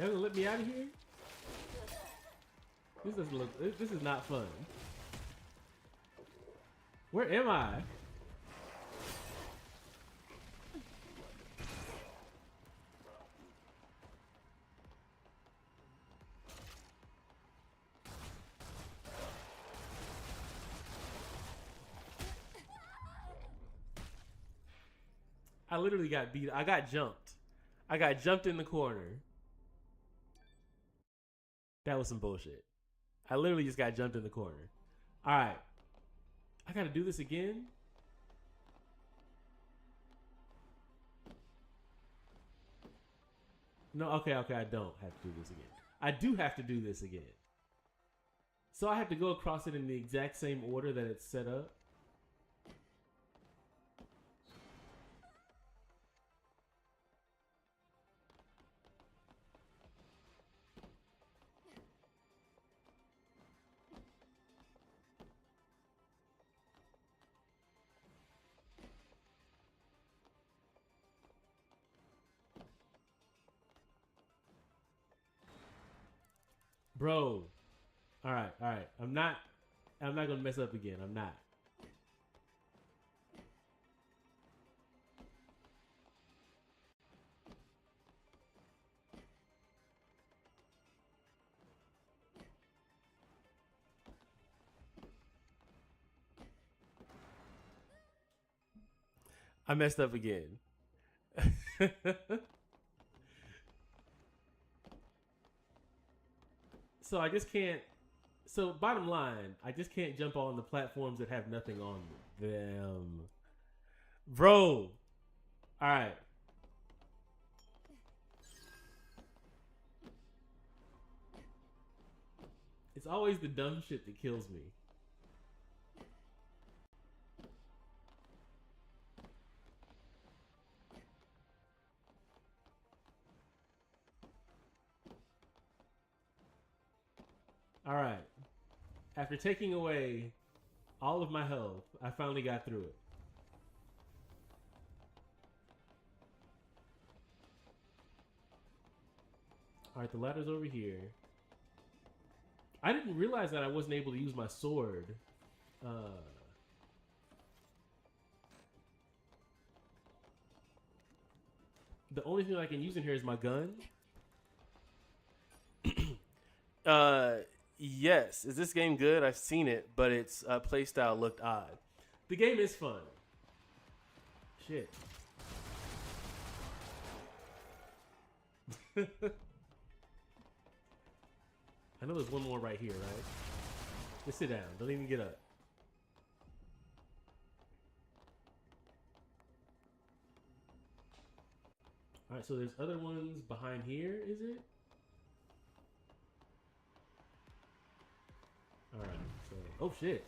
gonna let me out of here? This doesn't look. This is not fun. Where am I? I literally got beat. I got jumped. I got jumped in the corner. That was some bullshit. I literally just got jumped in the corner. All right. I gotta do this again? No, okay, I don't have to do this again. I do have to do this again. So I have to go across it in the exact same order that it's set up? Bro. All right. I'm not gonna mess up again. I'm not. I messed up again. So I just can't. So bottom line, I just can't jump on the platforms that have nothing on them, bro. All right. It's always the dumb shit that kills me. All right. After taking away all of my health, I finally got through it. All right, the ladder's over here. I didn't realize that I wasn't able to use my sword. The only thing I can use in here is my gun. Yes. Is this game good? I've seen it, but its playstyle looked odd. The game is fun. Shit. I know there's one more right here, right? Just sit down. Don't even get up. Alright, so there's other ones behind here, is it? Oh shit.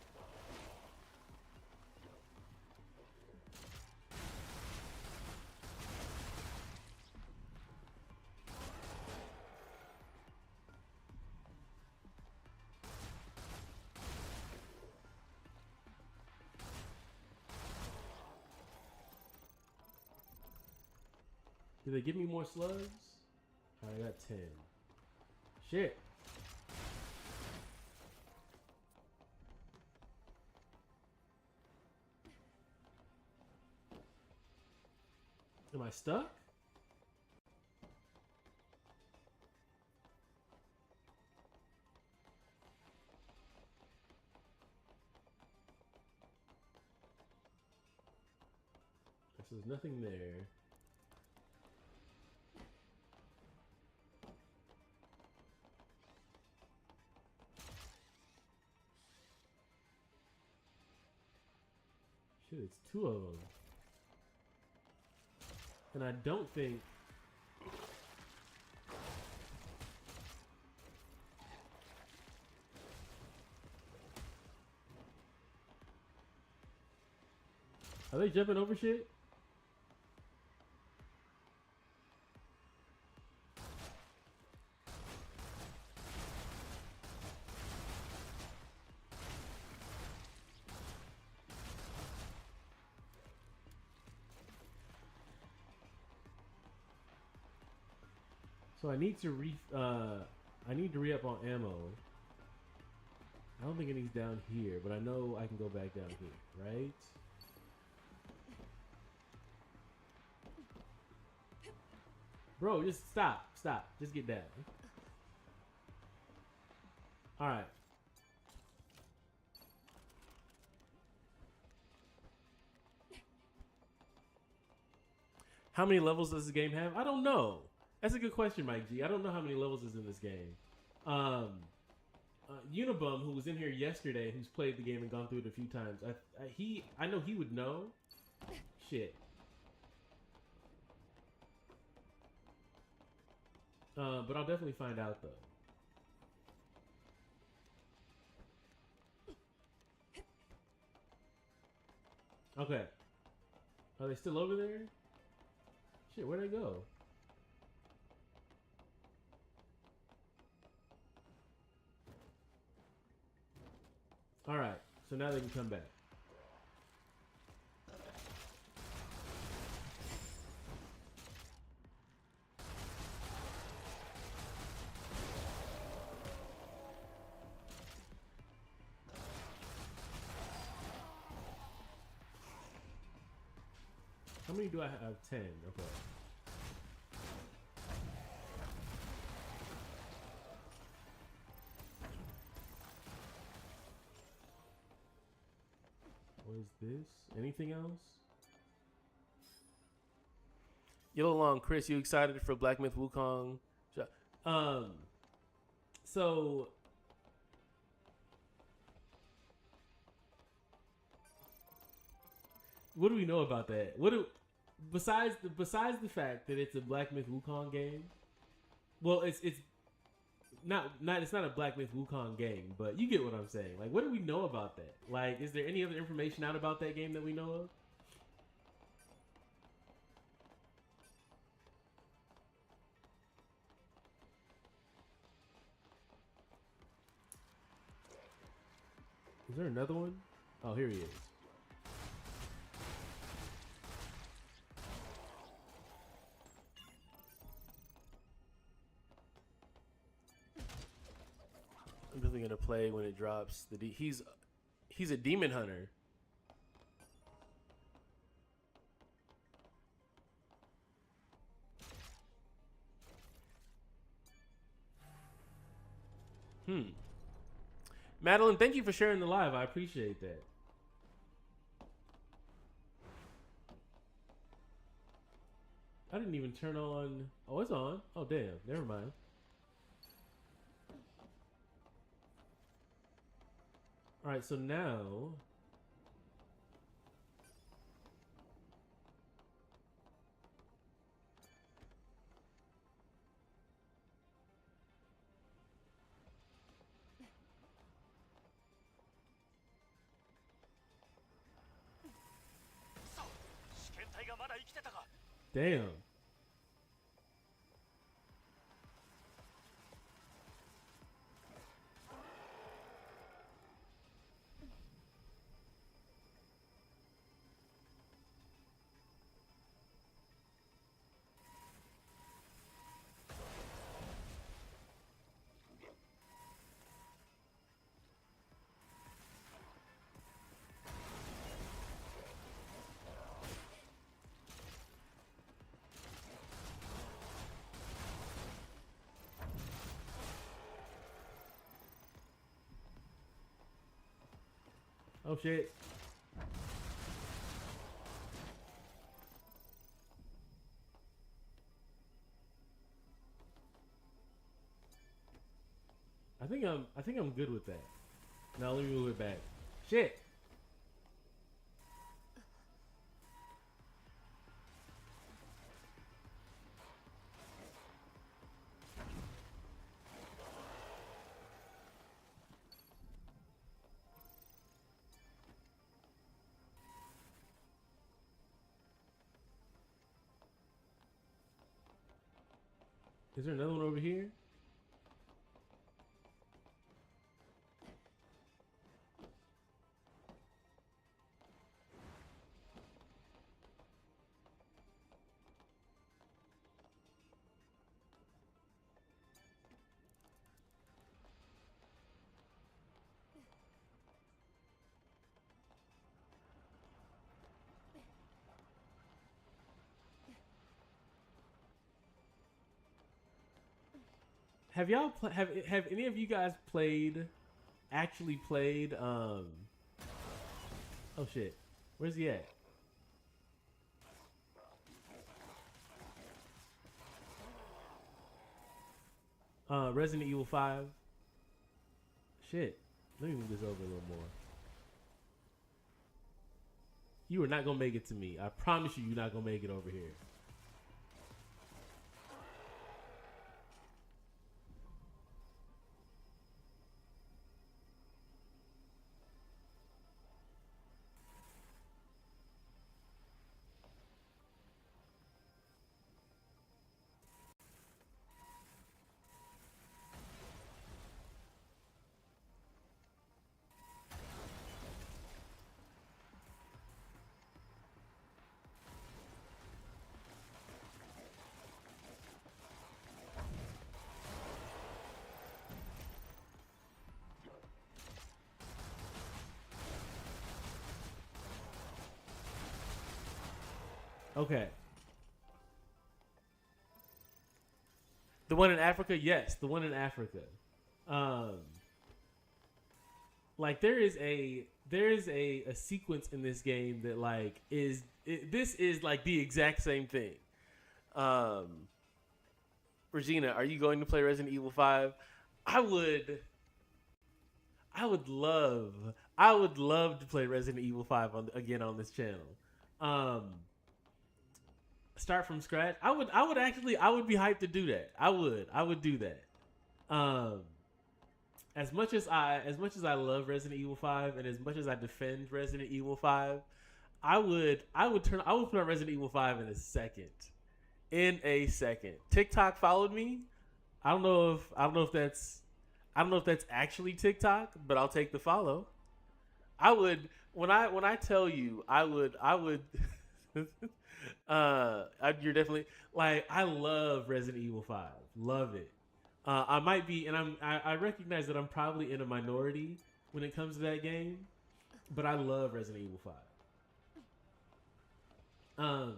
Did they give me more slugs? I got 10. Shit. Am I stuck? So there's nothing there. Shit, it's 2 of them. And I don't think... Are they jumping over shit? So I need to re-up on ammo. I don't think anything's down here, but I know I can go back down here, right? Bro, just stop. Stop. Just get down. Alright. How many levels does this game have? I don't know. That's a good question, Mike G. I don't know how many levels is in this game. Unibum, who was in here yesterday, who's played the game and gone through it a few times, I know he would know. Shit. But I'll definitely find out, though. Okay. Are they still over there? Shit, where'd they go? Alright, so now they can come back. How many do I have? 10. Okay. What is this? Anything else? Yellow Long, Chris, you excited for Black Myth Wukong? So what do we know about that? Besides the fact that it's a Black Myth Wukong game? Well, it's not a Black Myth Wukong game, but you get what I'm saying. Like, what do we know about that? Like, is there any other information out about that game that we know of? Is there another one? Oh, here he is. I'm definitely gonna play when it drops. He's a demon hunter. Madeline, thank you for sharing the live. I appreciate that. I didn't even turn on. Oh, it's on. Oh, damn. Never mind. All right, so now 生きてたか。 Damn. Oh shit. I think I'm good with that. Now let me move it back. Shit. Is there another one over here? Have y'all have any of you guys actually played oh shit. Where's he at? Resident Evil 5. Shit. Let me move this over a little more. You are not gonna make it to me. I promise you, you're not gonna make it over here. Okay. The one in Africa? Yes, the one in Africa. Like there is a sequence in this game that like this is like the exact same thing. Regina, are you going to play Resident Evil 5? I would love to play Resident Evil 5 again on this channel. Start from scratch. I would be hyped to do that. I would do that. As much as I love Resident Evil 5 and as much as I defend Resident Evil 5, I would put on Resident Evil 5 in a second. In a second. TikTok followed me. I don't know if that's actually TikTok, but I'll take the follow. I would when I tell you I would you're definitely like I love Resident Evil 5. Love it. I might be, and I recognize that I'm probably in a minority when it comes to that game, but I love Resident Evil 5.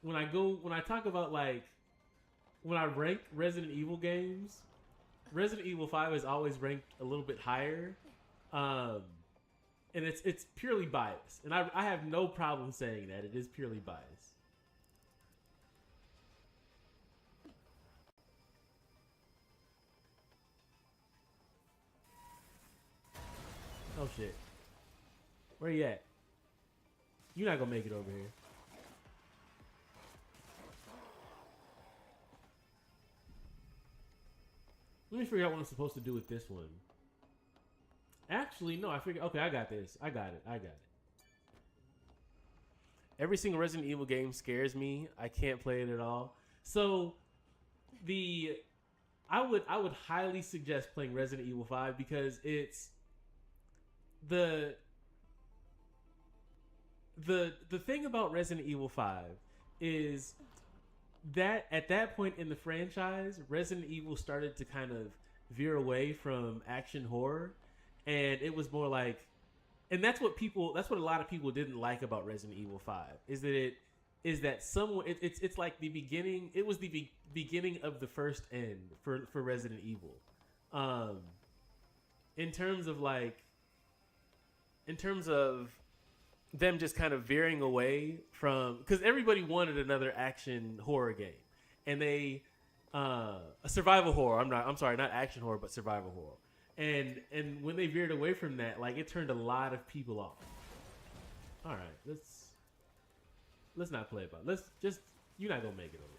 When I talk about like when I rank Resident Evil games, Resident Evil 5 is always ranked a little bit higher. And it's purely biased. And I have no problem saying that. It is purely biased. Oh shit. Where you at? You're not gonna make it over here. Let me figure out what I'm supposed to do with this one. Actually, no, I figured. Okay, I got this. I got it. every single Resident Evil game scares me. I can't play it at all. So I would highly suggest playing Resident Evil 5 because it's the thing about Resident Evil 5 is that at that point in the franchise, Resident Evil started to kind of veer away from action horror, and it was more like, and that's what a lot of people didn't like about Resident Evil 5 is that someone it's like the beginning. It was the beginning of the first end for Resident Evil, in terms of them just kind of veering away from, because everybody wanted another action horror game, and they a survival horror. I'm sorry, not action horror, but survival horror. And when they veered away from that, like, it turned a lot of people off. All right, let's not play about it. Let's just, you're not gonna make it over.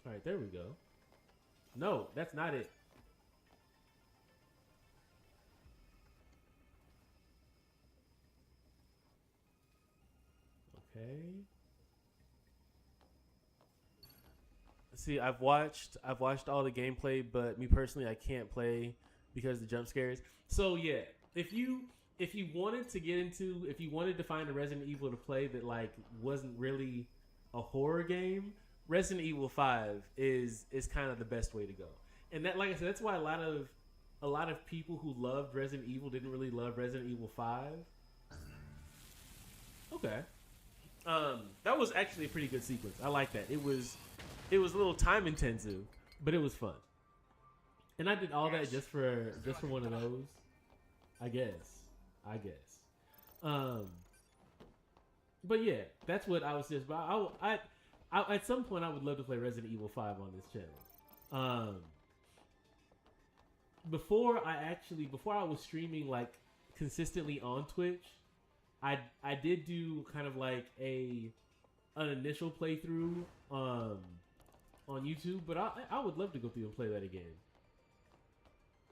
All right, there we go. No, that's not it. Okay. See, I've watched all the gameplay, but me personally, I can't play because of the jump scares. So yeah, if you wanted to find a Resident Evil to play that like wasn't really a horror game, Resident Evil 5 is kind of the best way to go. And that, like I said, that's why a lot of people who loved Resident Evil didn't really love Resident Evil 5. Okay. That was actually a pretty good sequence. I like that. It was a little time intensive, but it was fun. And I did all that just for one of those. I guess. But yeah, that's what I was just. But I at some point I would love to play Resident Evil 5 on this channel. Before I was streaming like consistently on Twitch, I did do kind of like an initial playthrough on YouTube, but I would love to go through and play that again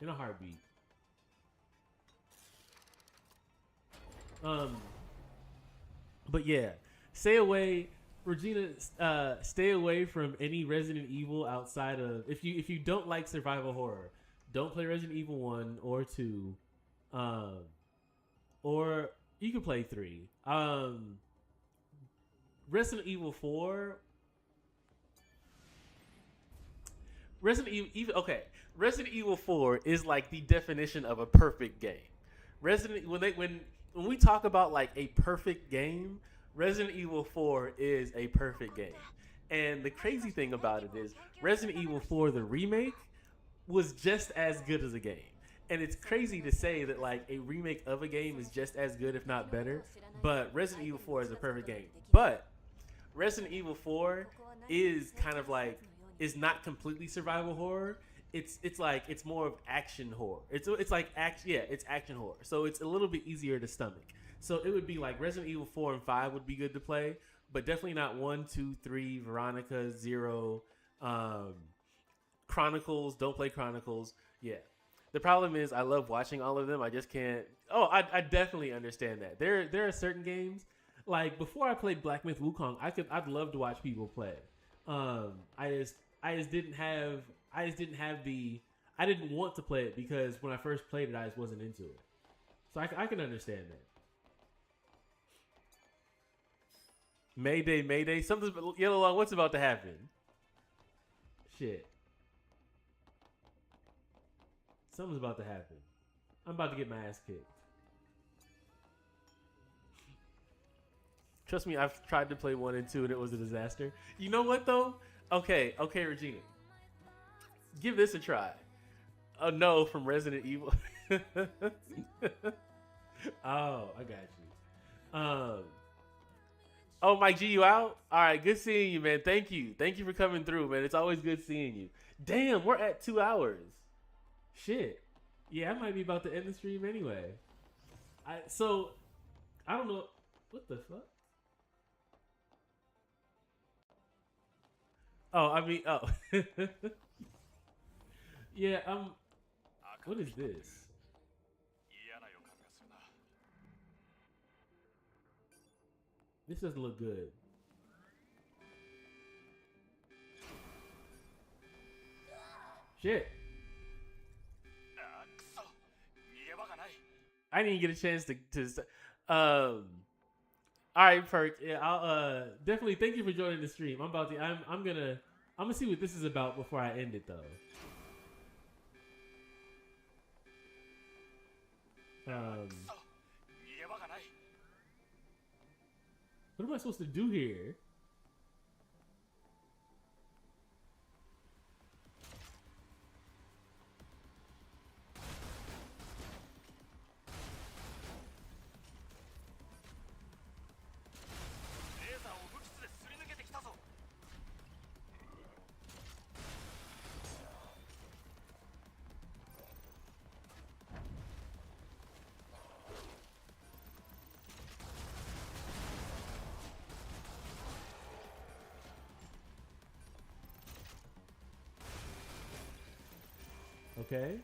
in a heartbeat. But yeah, stay away, Regina. Stay away from any Resident Evil outside of, if you don't like survival horror, don't play Resident Evil 1 or 2, or you can play 3. Resident Evil 4. Resident Evil 4 is like the definition of a perfect game. When we talk about like a perfect game, Resident Evil 4 is a perfect game. And the crazy thing about it is Resident Evil 4, the remake, was just as good as a game. And it's crazy to say that like a remake of a game is just as good, if not better. But Resident Evil 4 is a perfect game. But Resident Evil 4 is kind of like, is not completely survival horror. It's more of action horror. It's like action. Yeah, it's action horror. So it's a little bit easier to stomach. So it would be like Resident Evil 4 and 5 would be good to play, but definitely not 1, 2, 3, Veronica, 0, Chronicles. Don't play Chronicles. Yeah. The problem is I love watching all of them. I just can't. Oh, I definitely understand that. There are certain games, like before I played Black Myth Wukong, I'd love to watch people play. I didn't want to play it because when I first played it, I just wasn't into it. So I can understand that. Mayday. Something's Yellow Long. What's about to happen? Shit. Something's about to happen. I'm about to get my ass kicked. Trust me, I've tried to play 1 and 2 and it was a disaster. You know what though? Okay, Regina. Give this a try. A no from Resident Evil. Oh, I got you. Oh, Mike G, you out? All right, good seeing you, man. Thank you for coming through, man. It's always good seeing you. Damn, we're at 2 hours. Shit. Yeah, I might be about to end the stream anyway. I don't know. What the fuck? Yeah, what is this? 嫌な予感がするな。 This doesn't look good. Shit. あーくそ、逃げ場がない。 I didn't even get a chance all right, Perk. Yeah, I'll definitely thank you for joining the stream. I'm gonna see what this is about before I end it though. What am I supposed to do here? Okay.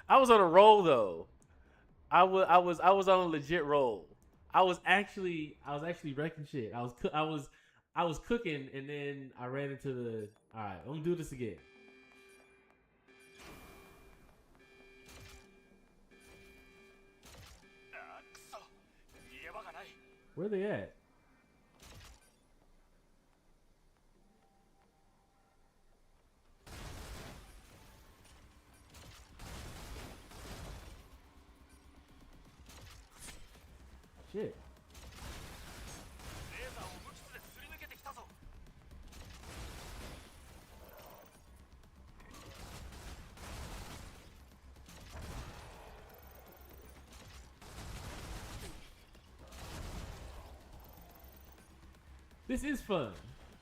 I was on a roll though. I was on a legit roll. I was actually wrecking shit. I was cooking and then I ran into the. All right, I'm gonna do this again. Where they at? Shit. This is fun.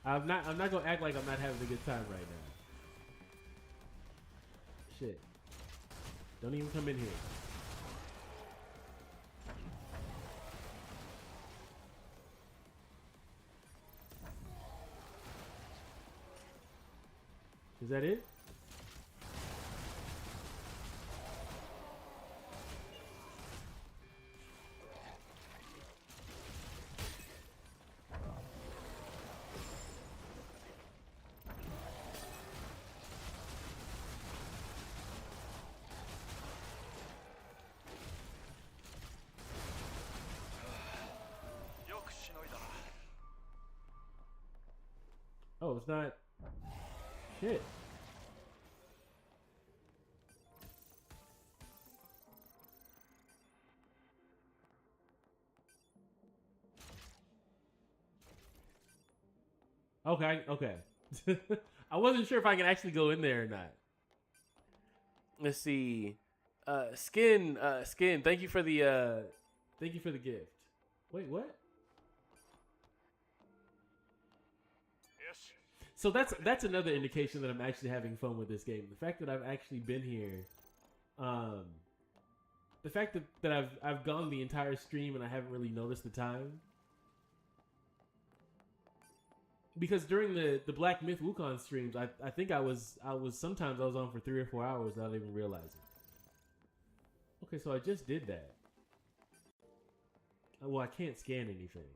I'm not gonna act like I'm not having a good time right now. Shit. Don't even come in here. Is that it? Oh, it's not. Shit. Okay, okay. I wasn't sure if I can actually go in there or not. Let's see. Skin, thank you for the gift. Wait, what? So that's another indication that I'm actually having fun with this game. The fact that I've actually been here, the fact that I've gone the entire stream and I haven't really noticed the time. Because during the Black Myth Wukong streams, I think I was sometimes I was on for 3 or 4 hours without even realizing. Okay, so I just did that. Well, I can't scan anything.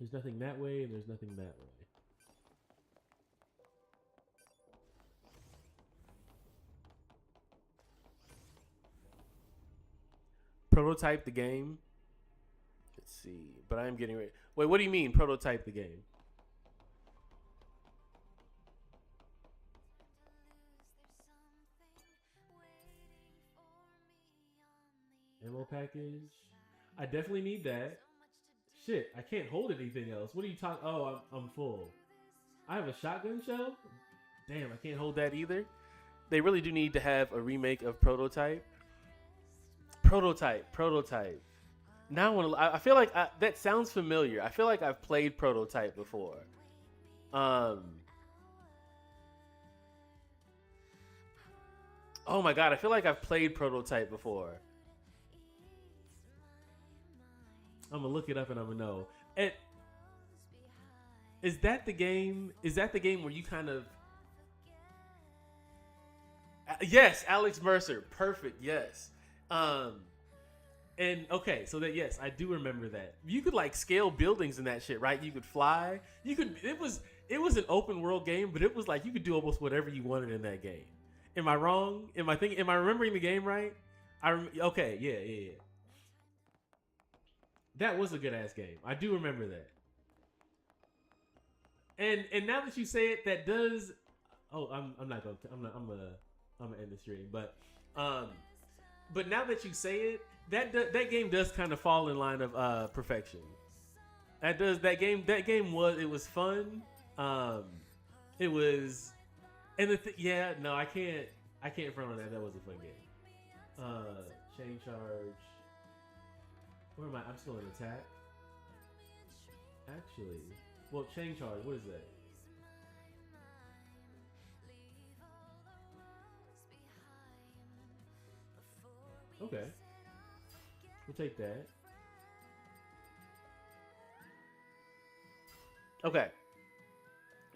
There's nothing that way and there's nothing that way. Prototype the game. Let's see. But I am getting ready. Wait, what do you mean prototype the game? Ammo package. I definitely need that. Shit, I can't hold anything else. What are you talking? Oh, I'm full. I have a shotgun shell? Damn, I can't hold that either. They really do need to have a remake of Prototype. Prototype. Now I feel like that sounds familiar. I feel like I've played Prototype before. Oh my god, I feel like I've played Prototype before. I'm gonna look it up and I'm gonna know. And is that the game? Is that the game where you kind of? Yes, Alex Mercer. Perfect. Yes. And okay, so that yes, I do remember that. You could like scale buildings and that shit, right? You could fly. You could. It was an open world game, but it was like you could do almost whatever you wanted in that game. Am I wrong? Am I thinking? Am I remembering the game right? Okay. Yeah. That was a good ass game. I do remember that. And now that you say it, that does. Oh, I'm not gonna. I'm gonna end the stream, but now that you say it, that game does kind of fall in line of perfection. That game was fun. It was, and yeah, no, I can't front on that. That was a fun game. Chain charge. Where am I? I'm still in attack. Actually, well, chain charge. What is that? Okay, we'll take that. Okay,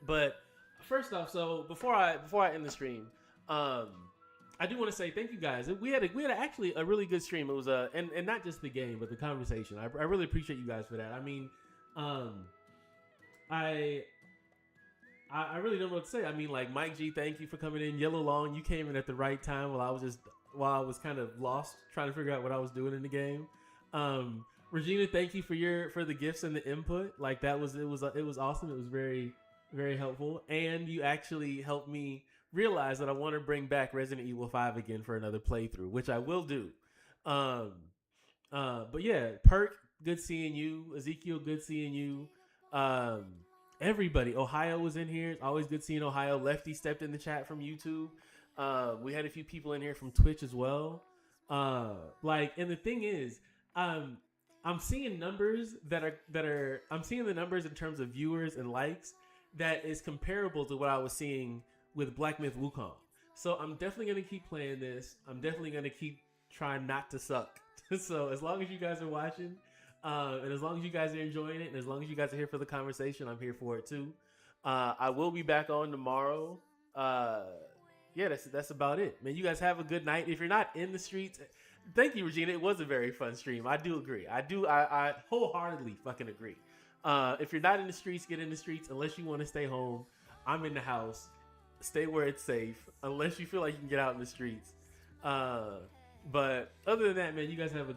but first off, so before I end the stream, I do want to say thank you guys. We had actually a really good stream. It was and not just the game, but the conversation. I really appreciate you guys for that. I mean, I really don't know what to say. I mean, like Mike G, thank you for coming in. Yellow Long, you came in at the right time while I was kind of lost trying to figure out what I was doing in the game. Regina, thank you for the gifts and the input. Like it was awesome. It was very, very helpful, and you actually helped me realize that I want to bring back Resident Evil 5 again for another playthrough, which I will do. But yeah, Perk, good seeing you. Ezekiel, good seeing you. Everybody, Ohio was in here. It's always good seeing Ohio. Lefty stepped in the chat from YouTube. We had a few people in here from Twitch as well. And the thing is, I'm seeing numbers I'm seeing the numbers in terms of viewers and likes that is comparable to what I was seeing with Black Myth Wukong. So I'm definitely going to keep playing this. I'm definitely going to keep trying not to suck. So as long as you guys are watching, and as long as you guys are enjoying it, and as long as you guys are here for the conversation, I'm here for it too. I will be back on tomorrow. Yeah, that's about it. Man, you guys have a good night. If you're not in the streets, thank you, Regina. It was a very fun stream. I do agree. I wholeheartedly fucking agree. If you're not in the streets, get in the streets. Unless you want to stay home, I'm in the house. Stay where it's safe. Unless you feel like you can get out in the streets. But other than that, man, you guys have a